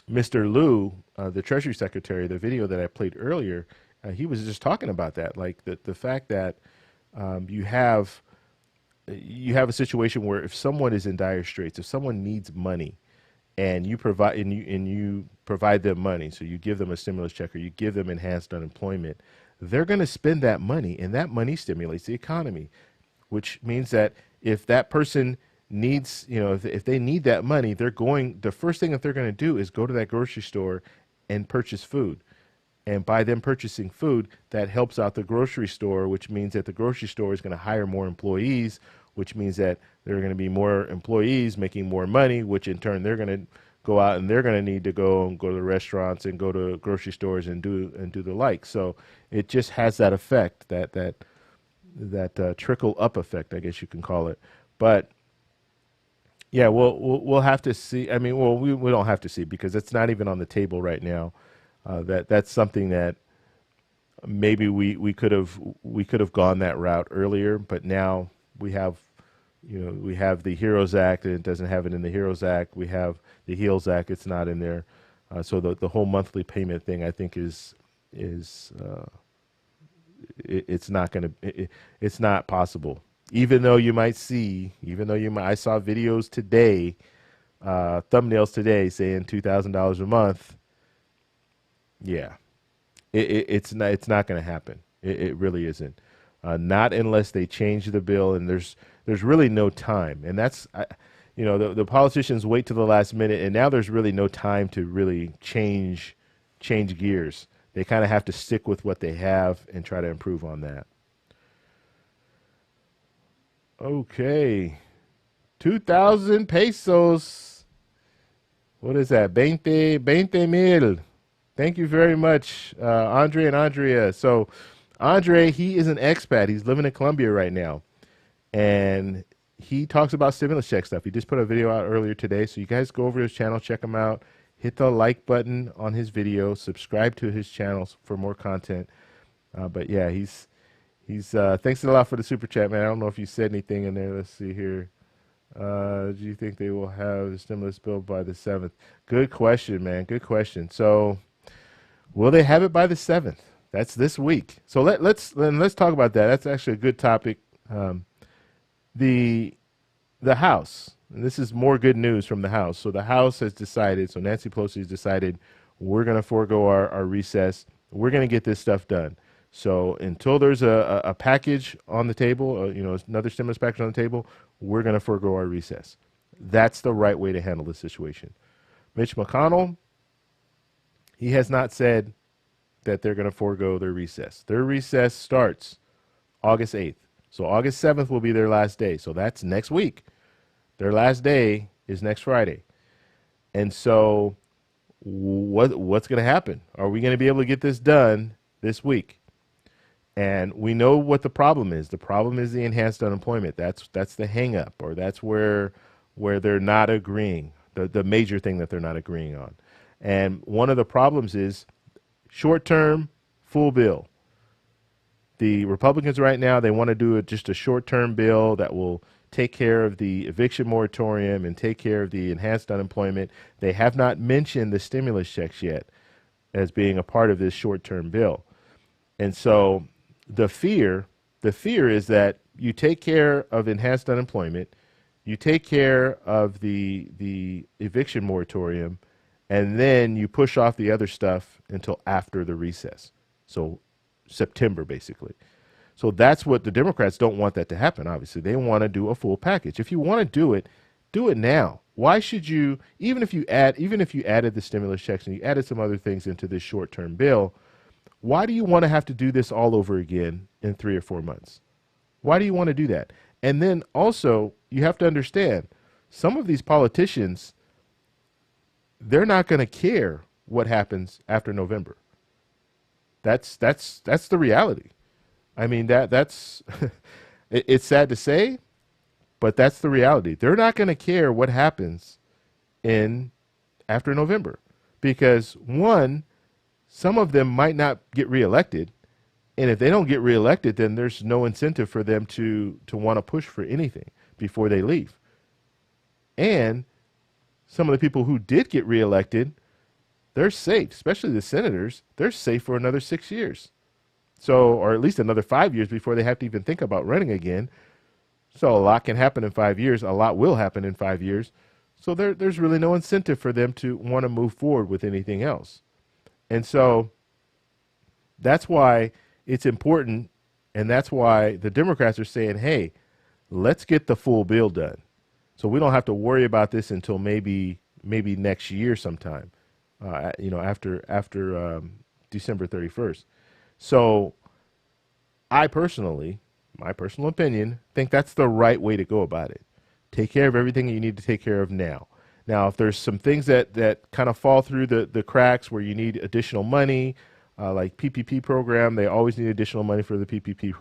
Mr. Liu, the Treasury Secretary, the video that I played earlier, he was just talking about that, like the fact that you have a situation where if someone is in dire straits, if someone needs money, and you provide them money, so you give them a stimulus check or you give them enhanced unemployment, they're going to spend that money, and that money stimulates the economy, which means that if that person needs, if they need that money, the first thing that they're going to do is go to that grocery store and purchase food. And by them purchasing food, that helps out the grocery store, which means that the grocery store is going to hire more employees, which means that there are going to be more employees making more money, which in turn they're going to go out and they're going to need to go to the restaurants and go to grocery stores and do the like. So it just has that effect, that trickle up effect, I guess you can call it. But yeah, we'll have to see. I mean, well, we don't have to see because it's not even on the table right now. That's something that maybe we could have gone that route earlier, but now we have the HEROES Act, and it doesn't have it in the HEROES Act. We have the HEALS Act; it's not in there. So the whole monthly payment thing, I think, it's not possible. Even though I saw videos today, thumbnails today saying $2,000 a month. Yeah, it's not going to happen. It really isn't. Not unless they change the bill, and there's really no time. And that's, the politicians wait to the last minute, and now there's really no time to really change gears. They kind of have to stick with what they have and try to improve on that. Okay, 2,000 pesos. What is that? 20 mil. Thank you very much, Andre and Andrea. So Andre, he is an expat. He's living in Colombia right now. And he talks about stimulus check stuff. He just put a video out earlier today. So you guys go over to his channel, check him out. Hit the like button on his video. Subscribe to his channel for more content. But yeah, he's thanks a lot for the super chat, man. I don't know if you said anything in there. Let's see here. Do you think they will have the stimulus bill by the 7th? Good question, man. Good question. So will they have it by the 7th? That's this week. So let's talk about that. That's actually a good topic. The House, and this is more good news from the House. So the House has decided, so Nancy Pelosi has decided, we're going to forego our recess. We're going to get this stuff done. So until there's a package on the table, another stimulus package on the table, we're going to forego our recess. That's the right way to handle this situation. Mitch McConnell, he has not said that they're going to forego their recess. Their recess starts August 8th. So August 7th will be their last day. So that's next week. Their last day is next Friday. And so what's going to happen? Are we going to be able to get this done this week? And we know what the problem is. The problem is the enhanced unemployment. That's the hang up, or that's where they're not agreeing, the major thing that they're not agreeing on. And one of the problems is short-term, full bill. The Republicans right now, they want to do just a short-term bill that will take care of the eviction moratorium and take care of the enhanced unemployment. They have not mentioned the stimulus checks yet as being a part of this short-term bill. And so the fear is that you take care of enhanced unemployment, you take care of the eviction moratorium, and then you push off the other stuff until after the recess. So September, basically. So that's what the Democrats don't want that to happen, obviously. They want to do a full package. If you want to do it now. Why should you, even if you added the stimulus checks and you added some other things into this short-term bill, Why do you want to have to do this all over again in 3 or 4 months? Why do you want to do that? And then also, you have to understand, some of these politicians, they're not going to care what happens after November. That's the reality. I mean, that's it's sad to say, but that's the reality. They're not going to care what happens in after November, because one, some of them might not get reelected, and if they don't get reelected, then there's no incentive for them to want to push for anything before they leave. And some of the people who did get reelected, they're safe, especially the senators. They're safe for another 6 years. So, or at least another 5 years before they have to even think about running again. So a lot can happen in 5 years. A lot will happen in 5 years. So there's really no incentive for them to want to move forward with anything else. And so that's why it's important. And that's why the Democrats are saying, hey, let's get the full bill done. So we don't have to worry about this until maybe next year sometime, after December 31st. So I personally, my personal opinion, think that's the right way to go about it. Take care of everything you need to take care of now. Now, if there's some things that kind of fall through the cracks where you need additional money, like PPP program, they always need additional money for the PPP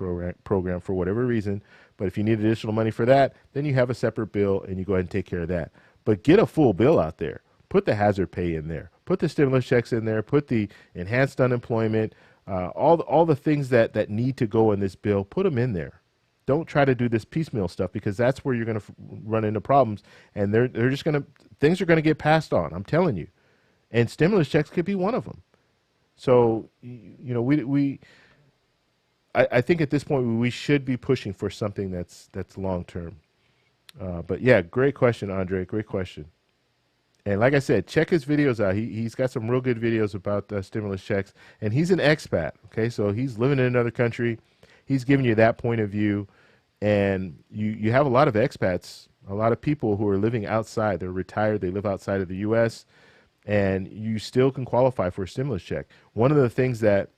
program for whatever reason. But if you need additional money for that, then you have a separate bill and you go ahead and take care of that. But get a full bill out there. Put the hazard pay in there. Put the stimulus checks in there. Put the enhanced unemployment. All the things that need to go in this bill, put them in there. Don't try to do this piecemeal stuff, because that's where you're going to run into problems, and they're just going to, things are going to get passed on. I'm telling you, and stimulus checks could be one of them. So I think at this point we should be pushing for something that's long term. But yeah, great question, Andre. Great question. And like I said, check his videos out. He's got some real good videos about stimulus checks, and he's an expat. Okay, so he's living in another country. He's giving you that point of view, and you have a lot of expats, a lot of people who are living outside. They're retired. They live outside of the U.S., and you still can qualify for a stimulus check. One of the things that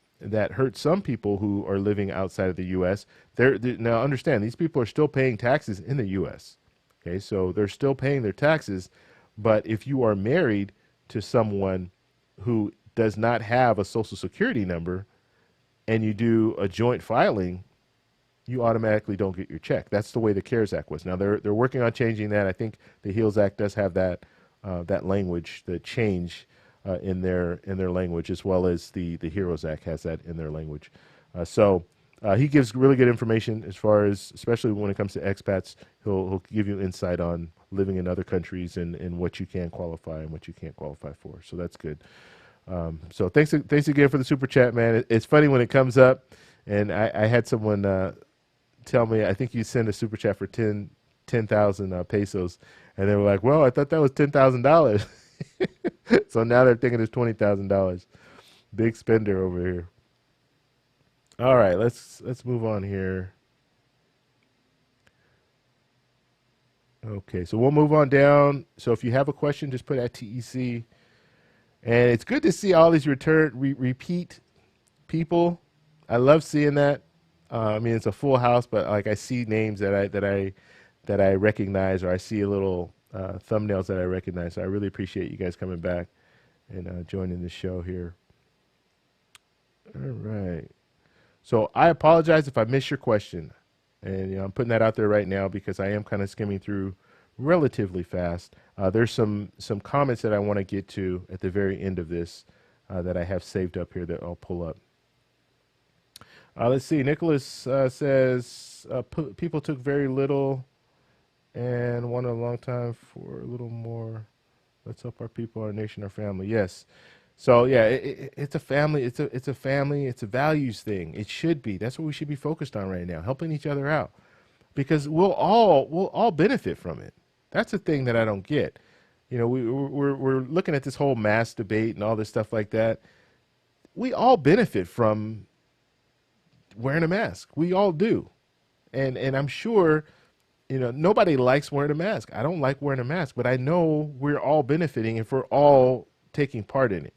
hurts some people who are living outside of the U.S., now understand, these people are still paying taxes in the U.S. Okay, so they're still paying their taxes. But if you are married to someone who does not have a Social Security number and you do a joint filing, you automatically don't get your check. That's the way the CARES Act was. Now they're working on changing that. I think the HEALS Act does have that language, the change in their language, as well as the HEROES Act has that in their language. So he gives really good information as far as, especially when it comes to expats. He'll give you insight on living in other countries and what you can qualify and what you can't qualify for. So that's good. So thanks again for the super chat, man. It's funny when it comes up, and I had someone tell me, I think you sent a super chat for 10,000 pesos, and they were like, well, I thought that was $10,000. So now they're thinking it's $20,000. Big spender over here. All right, let's move on here. Okay, so we'll move on down. So if you have a question, just put at TEC. And it's good to see all these repeat people. I love seeing that. I mean, it's a full house, but like I see names that I recognize, or I see a little thumbnails that I recognize. So I really appreciate you guys coming back and joining the show here. All right. So I apologize if I missed your question. And I'm putting that out there right now because I am kind of skimming through relatively fast. There's some comments that I want to get to at the very end of this that I have saved up here that I'll pull up. Let's see. Nicholas says people took very little and wanted a long time for a little more. Let's help our people, our nation, our family. Yes. So yeah, it's a family. It's a family. It's a values thing. It should be. That's what we should be focused on right now, helping each other out, because we'll all benefit from it. That's the thing that I don't get. You know, we're looking at this whole mask debate and all this stuff like that. We all benefit from wearing a mask. We all do, and I'm sure, you know, nobody likes wearing a mask. I don't like wearing a mask, but I know we're all benefiting if we're all taking part in it.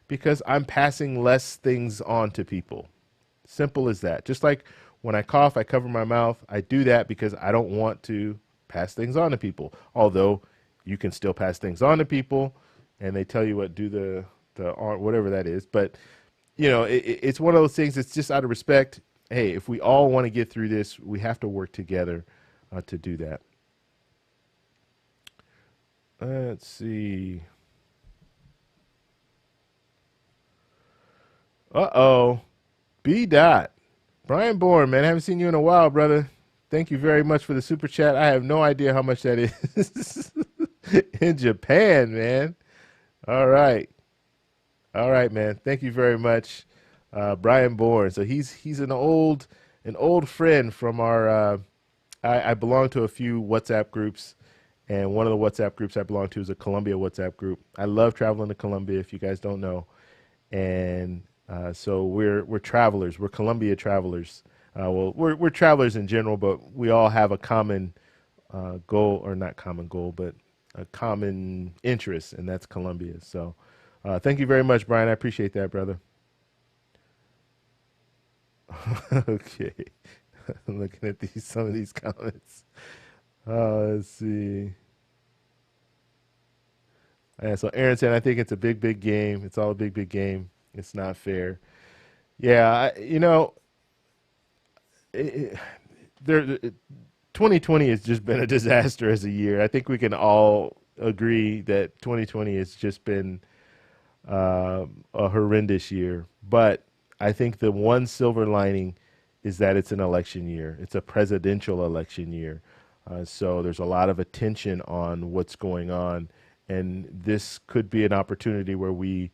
because I'm passing less things on to people. Simple as that. Just like when I cough, I cover my mouth. I do that because I don't want to pass things on to people. Although you can still pass things on to people, and they tell you what do the whatever that is. But it's one of those things. It's just out of respect. Hey, if we all want to get through this, we have to work together to do that. Let's see. B. Dot. Brian Bourne, man, I haven't seen you in a while, brother. Thank you very much for the super chat. I have no idea how much that is in Japan, man. All right. All right, man. Thank you very much, Brian Bourne. So he's an old friend from our. I belong to a few WhatsApp groups, and one of the WhatsApp groups I belong to is a Colombia WhatsApp group. I love traveling to Colombia, if you guys don't know, and so we're travelers. We're Colombia travelers. Well, we're travelers in general, but we all have a common goal, or not common goal, but a common interest, and that's Colombia. So thank you very much, Brian. I appreciate that, brother. Okay. I'm looking at some of these comments. Let's see. Yeah, so Aaron said, I think it's a big, big game. It's all a big, big game. It's not fair. Yeah, there 2020 has just been a disaster as a year. I think we can all agree that 2020 has just been a horrendous year. But I think the one silver lining is that it's an election year. It's a presidential election year. So there's a lot of attention on what's going on. And this could be an opportunity where we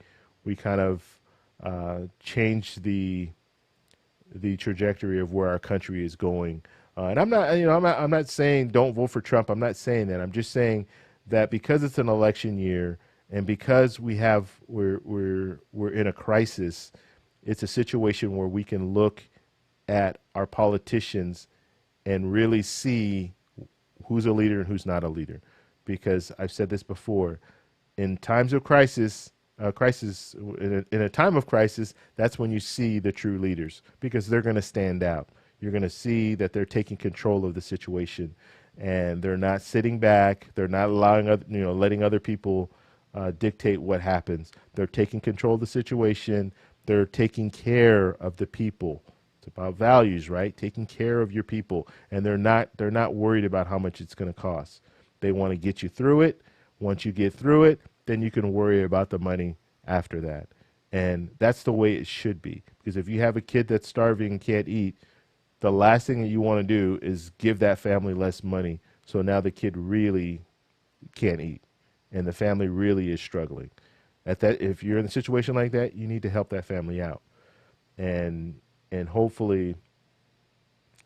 kind of change the trajectory of where our country is going. And I'm not saying don't vote for Trump. I'm not saying that. I'm just saying that because it's an election year and because we're in a crisis, it's a situation where we can look at our politicians and really see who's a leader and who's not a leader. Because I've said this before, in times of crisis, in a time of crisis, that's when you see the true leaders, because they're going to stand out. You're going to see that they're taking control of the situation, and they're not sitting back. They're not allowing letting other people dictate what happens. They're taking control of the situation. They're taking care of the people. It's about values, right? Taking care of your people, and they're not worried about how much it's going to cost. They want to get you through it. Once you get through it, then you can worry about the money after that. And that's the way it should be. Because if you have a kid that's starving and can't eat, the last thing that you want to do is give that family less money. So now the kid really can't eat, and the family really is struggling. If you're in a situation like that, you need to help that family out. And hopefully,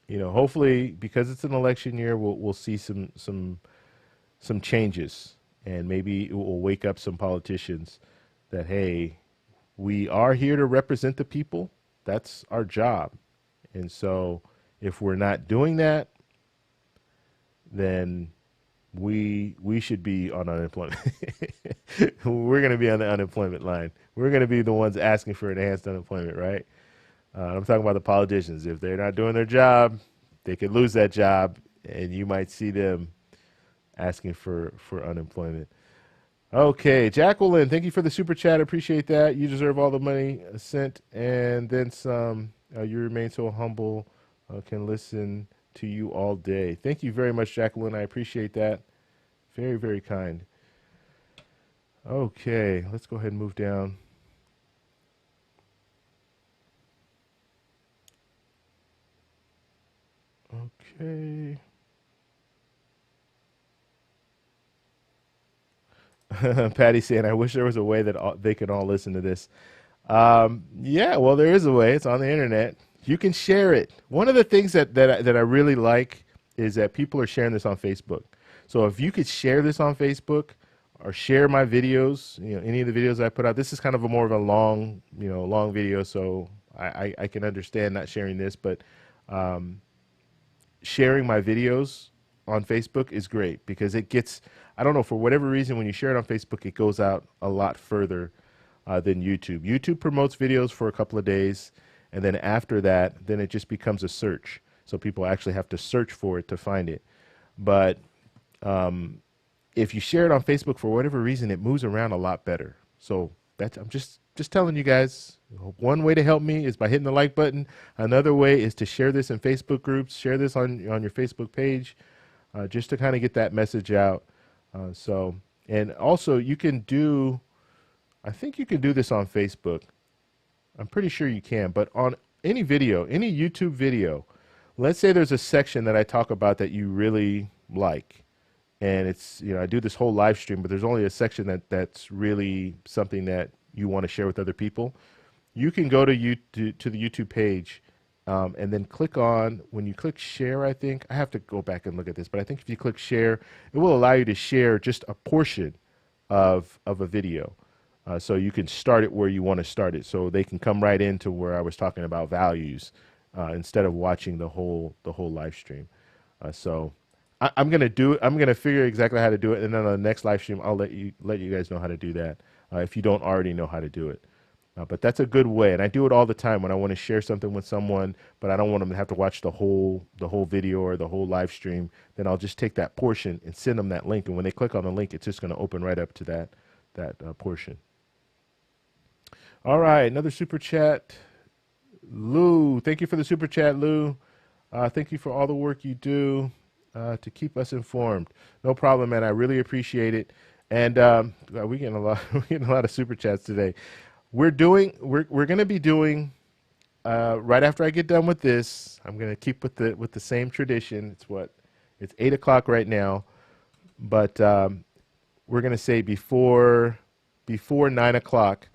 because it's an election year, we'll see some changes, and maybe it will wake up some politicians that, hey, we are here to represent the people. That's our job. And so if we're not doing that, then we should be on unemployment. We're going to be on the unemployment line. We're going to be the ones asking for enhanced unemployment, right? I'm talking about the politicians. If they're not doing their job, they could lose that job, and you might see them asking for unemployment. Okay, Jacqueline, thank you for the super chat. Appreciate that. You deserve all the money sent and then some. You remain so humble. Can listen to you all day. Thank you very much, Jacqueline. I appreciate that. Very, very kind. Okay, let's go ahead and move down. Okay. Patty saying, I wish there was a way that they could all listen to this. Yeah, well, there is a way. It's on the internet. You can share it. One of the things that I really like is that people are sharing this on Facebook. So if you could share this on Facebook or share my videos, any of the videos I put out, this is kind of more of a long video. So I can understand not sharing this, but sharing my videos on Facebook is great because it gets, I don't know, for whatever reason, when you share it on Facebook, it goes out a lot further than YouTube. YouTube promotes videos for a couple of days, and then after that, then it just becomes a search. So people actually have to search for it to find it. But if you share it on Facebook for whatever reason, it moves around a lot better. So I'm just telling you guys. One way to help me is by hitting the like button. Another way is to share this in Facebook groups. Share this on your Facebook page, just to kind of get that message out. And also you can do. I think you can do this on Facebook. I'm pretty sure you can. But on any video, any YouTube video, let's say there's a section that I talk about that you really like. And it's, I do this whole live stream, but there's only a section that's really something that you want to share with other people. You can go to the YouTube page and then when you click share, I think, I have to go back and look at this, but I think if you click share, it will allow you to share just a portion of a video. So you can start it where you want to start it. So they can come right into where I was talking about values instead of watching the whole live stream. I'm gonna do it. I'm gonna figure exactly how to do it, and then on the next live stream, I'll let you guys know how to do that if you don't already know how to do it. But that's a good way, and I do it all the time when I want to share something with someone, but I don't want them to have to watch the whole video or the whole live stream. Then I'll just take that portion and send them that link, and when they click on the link, it's just going to open right up to that portion. All right, another super chat. Lou, thank you for the super chat, Lou. Thank you for all the work you do to keep us informed. No problem, man. I really appreciate it. And we're getting a lot of super chats today. We're going to be doing right after I get done with this. I'm going to keep with the same tradition. It's 8 o'clock right now, but we're going to say before 9 o'clock.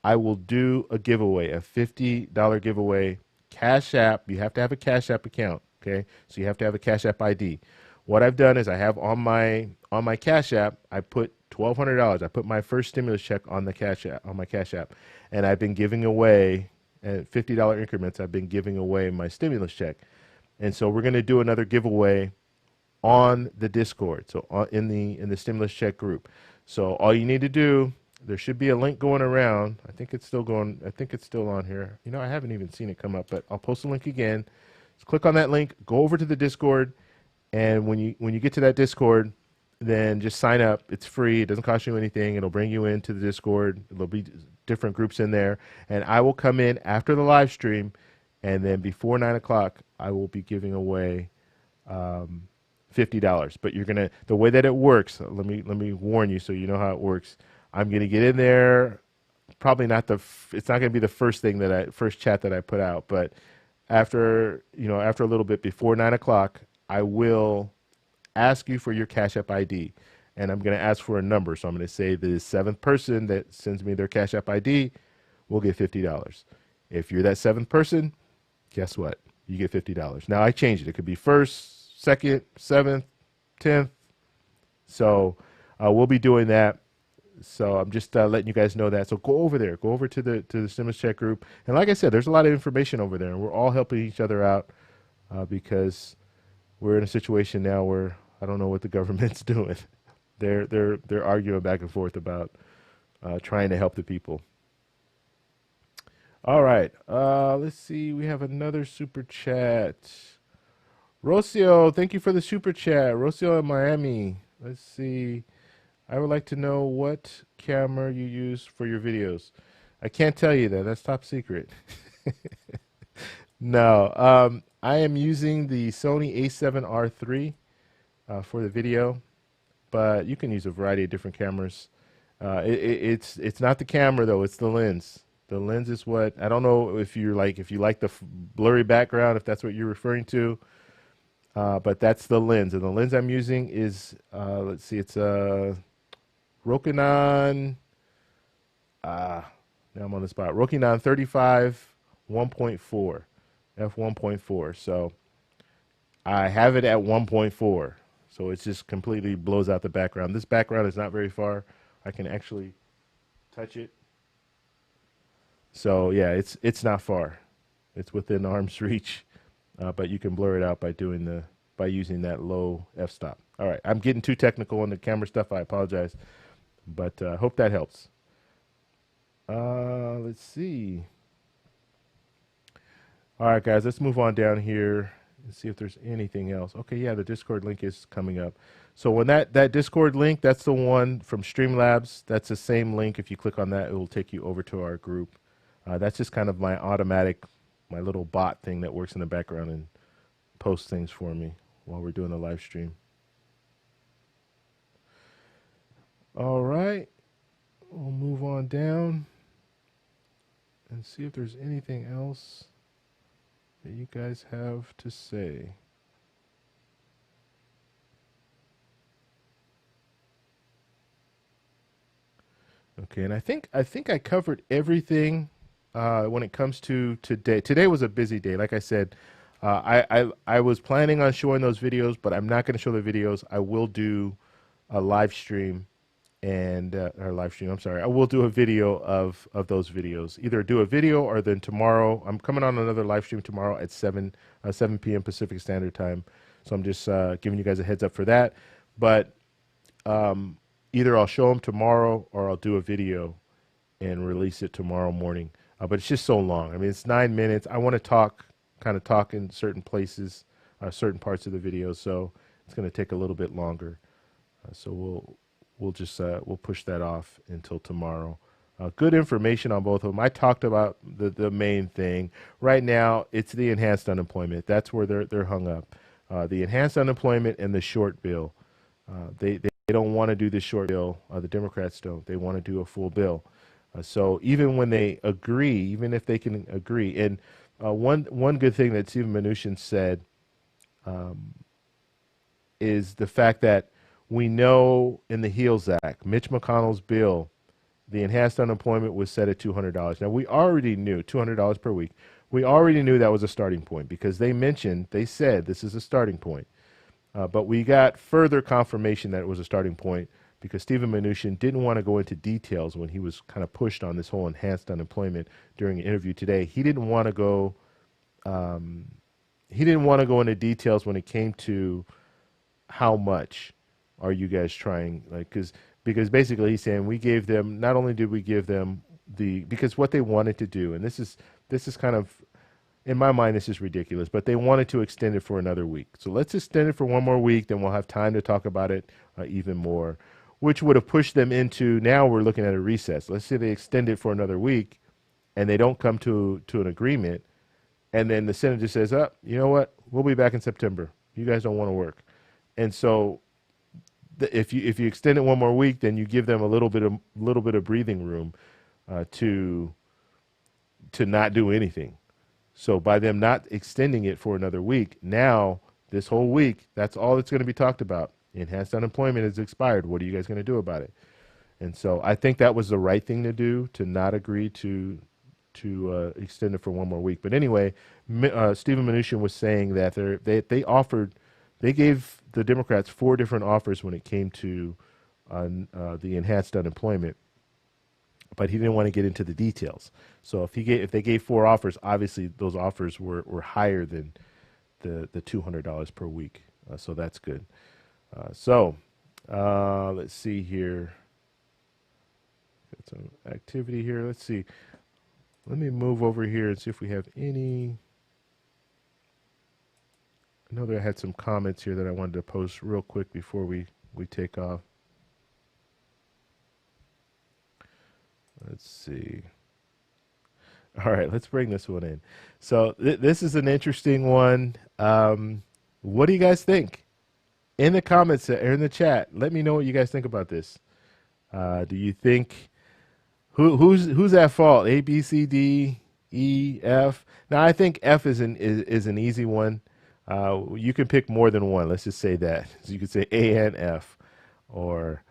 I will do a giveaway, a $50 giveaway, Cash App. You have to have a Cash App account, okay? So you have to have a Cash App ID. What I've done is I have on my Cash App, I put $1,200. I put my first stimulus check on my Cash App, and I've been giving away at $50 increments. I've been giving away my stimulus check, and so we're going to do another giveaway on the Discord. So in the stimulus check group. So all you need to do. There should be a link going around. I think it's still on here. I haven't even seen it come up, but I'll post the link again. Just click on that link, go over to the Discord, and when you get to that Discord, then just sign up. It's free. It doesn't cost you anything. It'll bring you into the Discord. There'll be different groups in there, and I will come in after the live stream, and then before 9 o'clock, I will be giving away $50. But the way that it works. Let me warn you so you know how it works. I'm going to get in there, probably it's not going to be the first chat that I put out, but after a little bit before 9 o'clock, I will ask you for your Cash App ID, and I'm going to ask for a number. So I'm going to say the 7th person that sends me their Cash App ID will get $50. If you're that 7th person, guess what? You get $50. Now I changed it. It could be 1st, 2nd, 7th, 10th. So we'll be doing that. So I'm just letting you guys know that. So go over there. Go over to the stimulus check group. And like I said, there's a lot of information over there, and we're all helping each other out because we're in a situation now where I don't know what the government's doing. They're arguing back and forth about trying to help the people. All right. Let's see. We have another super chat. Rocio, thank you for the super chat. Rocio in Miami. Let's see. I would like to know what camera you use for your videos. I can't tell you that. That's top secret. No, I am using the Sony a7R III for the video, but you can use a variety of different cameras. It's not the camera though; it's the lens. The lens is what I don't know if you like the blurry background, if that's what you're referring to. But that's the lens, and the lens I'm using is let's see, it's a Rokinon. Now I'm on the spot. Rokinon 35 1.4 f1.4. So I have it at 1.4. So it just completely blows out the background. This background is not very far. I can actually touch it. So yeah, it's not far. It's within arm's reach, but you can blur it out by using that low f-stop. All right, I'm getting too technical on the camera stuff. I apologize, but hope that helps. Let's see. All right, guys, let's move on down here and see if there's anything else. Okay, yeah, the Discord link is coming up. So when that Discord link, that's the one from Streamlabs. That's the same link. If you click on that, it will take you over to our group. That's just kind of my automatic, my little bot thing that works in the background and posts things for me while we're doing the live stream. All right, we'll move on down and see if there's anything else that you guys have to say. Okay, and I think I covered everything when it comes to today. Today was a busy day. Like I said, I was planning on showing those videos, but I'm not going to show the videos. I will do a live stream and or live stream. I'm sorry. I will do a video of those videos. Either do a video or then tomorrow. I'm coming on another live stream tomorrow at 7 p.m. Pacific Standard Time. So I'm just giving you guys a heads up for that. But either I'll show them tomorrow or I'll do a video and release it tomorrow morning. But it's just so long. I mean, it's 9 minutes. I want to kind of talk in certain places, certain parts of the video. So it's going to take a little bit longer. So we'll push that off until tomorrow. Good information on both of them. I talked about the main thing. Right now, it's the enhanced unemployment. That's where they're hung up. The enhanced unemployment and the short bill. They don't want to do the short bill. The Democrats don't. They want to do a full bill. So even when they agree, even if they can agree, and one good thing that Stephen Mnuchin said is the fact that we know in the HEALS Act, Mitch McConnell's bill, the enhanced unemployment was set at $200. Now, we already knew $200 per week. We already knew that was a starting point because they said this is a starting point. But we got further confirmation that it was a starting point because Stephen Mnuchin didn't want to go into details when he was kind of pushed on this whole enhanced unemployment during an interview today. He didn't want to go. He didn't want to go into details when it came to how much are you guys trying, like, because basically he's saying we gave them, not only did we give them because what they wanted to do, and this is kind of, in my mind, this is ridiculous, but they wanted to extend it for another week. So let's extend it for one more week, then we'll have time to talk about it even more, which would have pushed them into, now we're looking at a recess. Let's say they extend it for another week and they don't come to an agreement, and then the Senate just says, you know what, we'll be back in September. You guys don't want to work. And so if you extend it one more week, then you give them a little bit of breathing room to not do anything. So by them not extending it for another week, now this whole week, that's all that's going to be talked about. Enhanced unemployment is expired. What are you guys going to do about it? And so I think that was the right thing to do, to not agree to extend it for one more week. But anyway, Stephen Mnuchin was saying that they gave the Democrats 4 different offers when it came to the enhanced unemployment, but he didn't want to get into the details. So if they gave 4 offers, obviously those offers were higher than the $200 per week. So that's good. Let's see here. Got some activity here. Let's see. Let me move over here and see if we have any. I know that I had some comments here that I wanted to post real quick before we take off. Let's see. All right, let's bring this one in. So this is an interesting one. What do you guys think? In the comments or in the chat, let me know what you guys think about this. Do you think who's at fault? A, B, C, D, E, F. Now I think F is an easy one. You can pick more than one. Let's just say that. So you could say A and F, or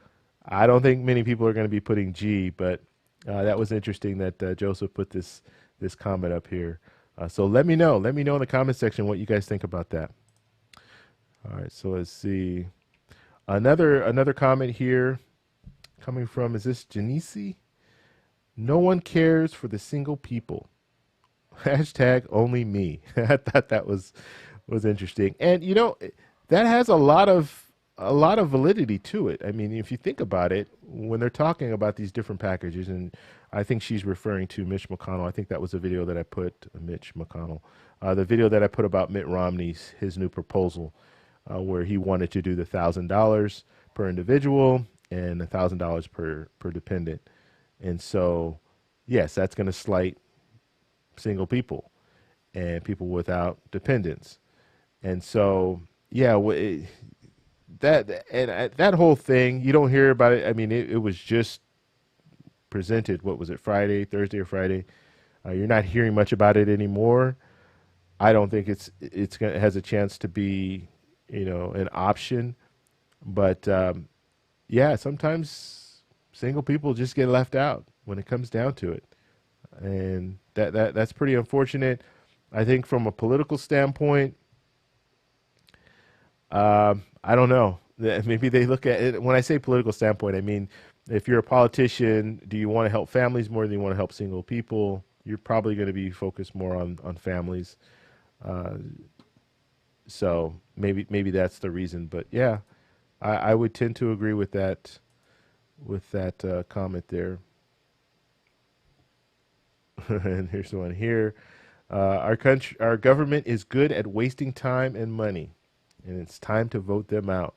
I don't think many people are going to be putting G, but that was interesting that Joseph put this comment up here. So let me know. Let me know in the comment section what you guys think about that. All right. So let's see. Another comment here coming from, is this Janice? No one cares for the single people. Hashtag only me. I thought that was interesting. And, you know, that has a lot of a lot of validity to it. I mean, if you think about it, when they're talking about these different packages, and I think she's referring to Mitch McConnell. I think that was a video that I put, Mitch McConnell, the video that I put about Mitt Romney's, his new proposal, where he wanted to do the $1,000 per individual and $1,000 per dependent. And so, yes, that's going to slight single people and people without dependents. And so, yeah, that whole thing, you don't hear about it. I mean, it was just presented. What was it, Thursday or Friday? You're not hearing much about it anymore. I don't think it has a chance to be, an option. But yeah, sometimes single people just get left out when it comes down to it, and that's pretty unfortunate. I think from a political standpoint, I don't know. Maybe they look at it. When I say political standpoint, I mean, if you're a politician, do you want to help families more than you want to help single people? You're probably going to be focused more on families. So maybe that's the reason. But yeah, I would tend to agree with that comment there. And here's one here. Our government is good at wasting time and money, and it's time to vote them out.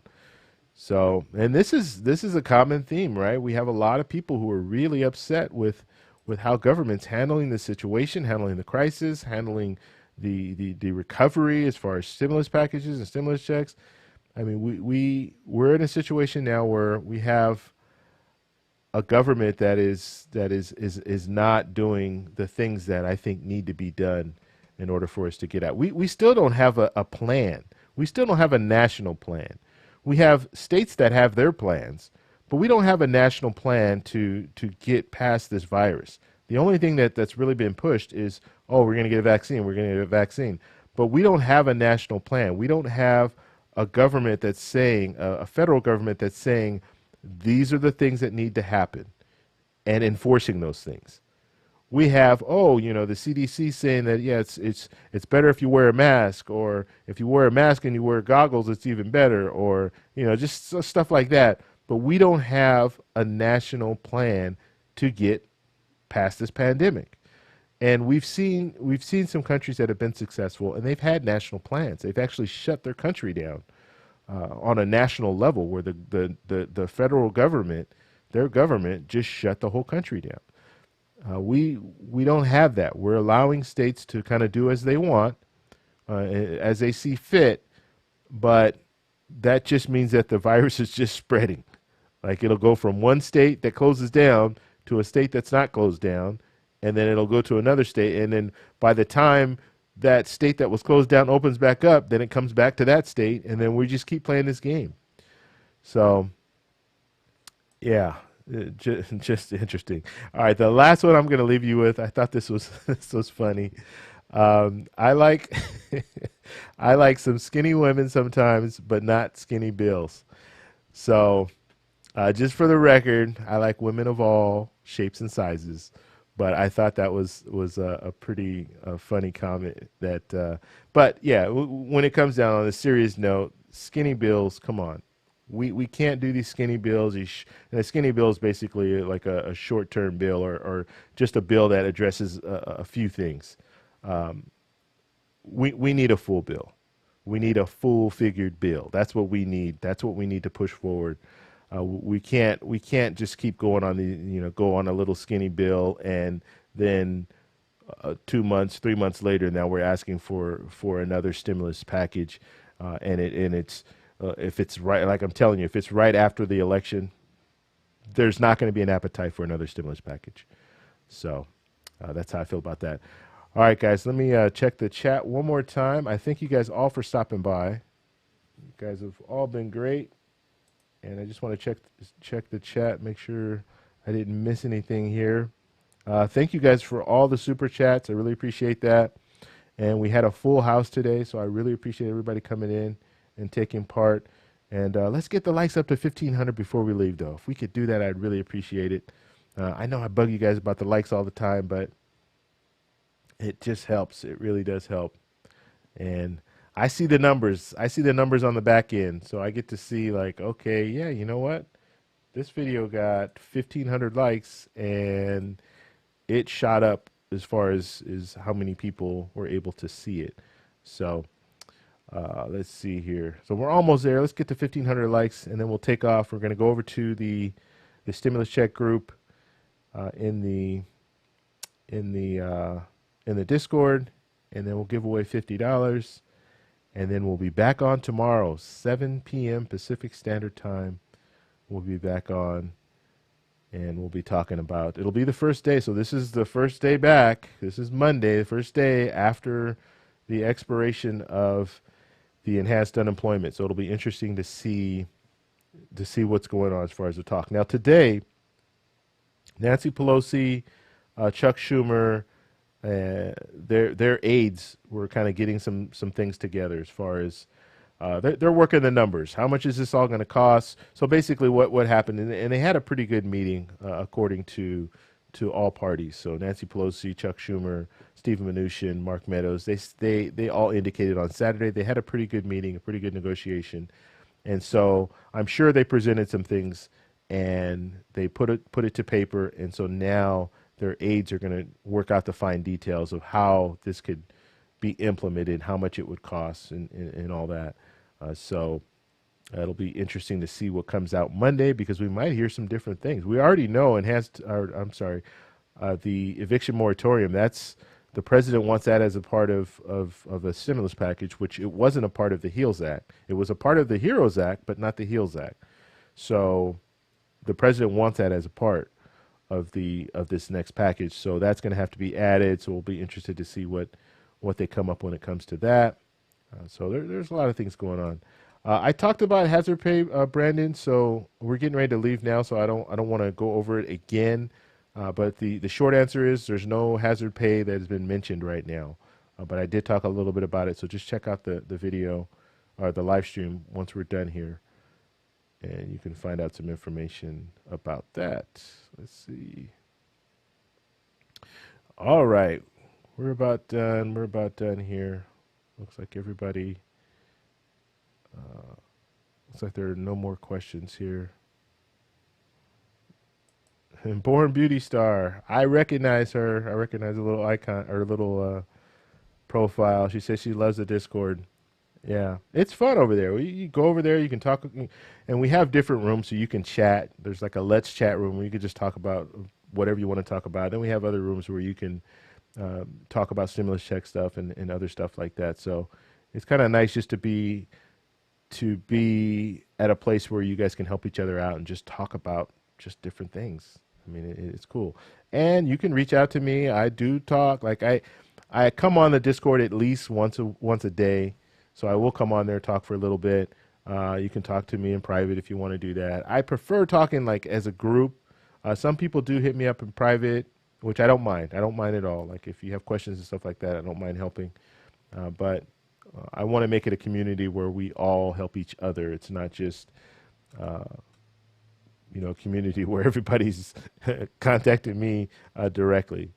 So, and this is a common theme, right? We have a lot of people who are really upset with how government's handling the situation, handling the crisis, handling the recovery as far as stimulus packages and stimulus checks. I mean, we're in a situation now where we have a government that is not doing the things that I think need to be done in order for us to get out. We still don't have a plan. We still don't have a national plan. We have states that have their plans, but we don't have a national plan to get past this virus. The only thing that's really been pushed is, we're going to get a vaccine. We're going to get a vaccine. But we don't have a national plan. We don't have a government that's saying, a federal government that's saying, these are the things that need to happen and enforcing those things. We have, the CDC saying that, yeah, it's better if you wear a mask, or if you wear a mask and you wear goggles, it's even better, or, just stuff like that. But we don't have a national plan to get past this pandemic. And we've seen some countries that have been successful, and they've had national plans. They've actually shut their country down on a national level, where the federal government, their government, just shut the whole country down. We don't have that. We're allowing states to kind of do as they want, as they see fit, but that just means that the virus is just spreading. Like, it'll go from one state that closes down to a state that's not closed down, and then it'll go to another state, and then by the time that state that was closed down opens back up, then it comes back to that state, and then we just keep playing this game. So, yeah. Just interesting. All right, the last one I'm going to leave you with. I thought this was funny. I like I like some skinny women sometimes, but not skinny bills. So, just for the record, I like women of all shapes and sizes. But I thought that was a pretty funny comment. But yeah, when it comes down on a serious note, skinny bills, come on. We can't do these skinny bills. And a skinny bill is basically like a short-term bill, or just a bill that addresses a few things. We need a full bill. We need a full-figured bill. That's what we need. That's what we need to push forward. We can't just keep going on go on a little skinny bill, and then 2 months, 3 months later, now we're asking for another stimulus package, and it's. If it's right, like I'm telling you, if it's right after the election, there's not going to be an appetite for another stimulus package. So that's how I feel about that. All right, guys, let me check the chat one more time. I thank you guys all for stopping by. You guys have all been great. And I just want to check the chat, make sure I didn't miss anything here. Thank you guys for all the super chats. I really appreciate that. And we had a full house today, so I really appreciate everybody coming in and taking part. And let's get the likes up to 1,500 before we leave, though. If we could do that, I'd really appreciate it. I know I bug you guys about the likes all the time, but it just helps. It really does help. And I see the numbers. I see the numbers on the back end, so I get to see like, okay, yeah, you know what? This video got 1,500 likes, and it shot up as far as is how many people were able to see it. So let's see here. So we're almost there. Let's get to 1,500 likes, and then we'll take off. We're going to go over to the stimulus check group in the in the Discord, and then we'll give away $50. And then we'll be back on tomorrow, 7 p.m. Pacific Standard Time. We'll be back on, and we'll be talking about, it'll be the first day. So this is the first day back. This is Monday, the first day after the expiration of the enhanced unemployment. So it'll be interesting to see what's going on as far as the talk. Now today, Nancy Pelosi, Chuck Schumer, their aides were kind of getting some things together as far as they're working the numbers. How much is this all going to cost? So basically, what happened, and they had a pretty good meeting according to all parties. So Nancy Pelosi, Chuck Schumer, Stephen Mnuchin, Mark Meadows, they all indicated on Saturday they had a pretty good meeting, a pretty good negotiation, and so I'm sure they presented some things and they put it to paper, and so now their aides are going to work out the fine details of how this could be implemented, how much it would cost, and all that. So it'll be interesting to see what comes out Monday, because we might hear some different things. We already know the eviction moratorium. That's the president wants that as a part of a stimulus package, which it wasn't a part of the HEALS Act. It was a part of the HEROES Act, but not the HEALS Act. So the president wants that as a part of this next package. So that's going to have to be added. So we'll be interested to see what they come up when it comes to that. So there's a lot of things going on. I talked about hazard pay, Brandon. So we're getting ready to leave now. So I don't want to go over it again. But the short answer is there's no hazard pay that has been mentioned right now. But I did talk a little bit about it. So just check out the video or the live stream once we're done here, and you can find out some information about that. Let's see. All right. We're about done. We're about done here. Looks like everybody, looks like there are no more questions here. And Born Beauty Star, I recognize her. I recognize a little icon or a little profile. She says she loves the Discord. Yeah, it's fun over there. You go over there, you can talk, and we have different rooms so you can chat. There's like a Let's Chat room where you can just talk about whatever you want to talk about. Then we have other rooms where you can talk about stimulus check stuff and other stuff like that. So it's kind of nice just to be at a place where you guys can help each other out and just talk about just different things. I mean, it's cool. And you can reach out to me. I do talk. Like I come on the Discord at least once a day. So I will come on there, talk for a little bit. You can talk to me in private if you want to do that. I prefer talking like as a group. Some people do hit me up in private, which I don't mind. I don't mind at all. Like if you have questions and stuff like that, I don't mind helping. But I want to make it a community where we all help each other. It's not just, a community where everybody's contacting me directly,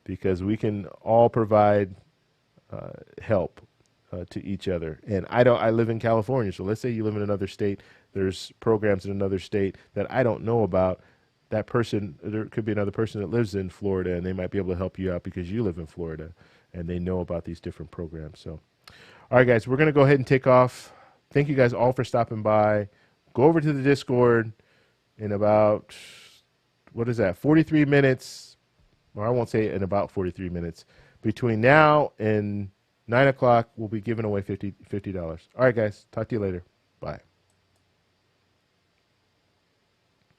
because we can all provide help to each other. And I live in California. So let's say you live in another state. There's programs in another state that I don't know about. That person, there could be another person that lives in Florida, and they might be able to help you out because you live in Florida and they know about these different programs. So, all right, guys, we're going to go ahead and take off. Thank you guys all for stopping by. Go over to the Discord in about, 43 minutes, or I won't say in about 43 minutes. Between now and 9 o'clock, we'll be giving away $50. All right, guys, talk to you later. Bye.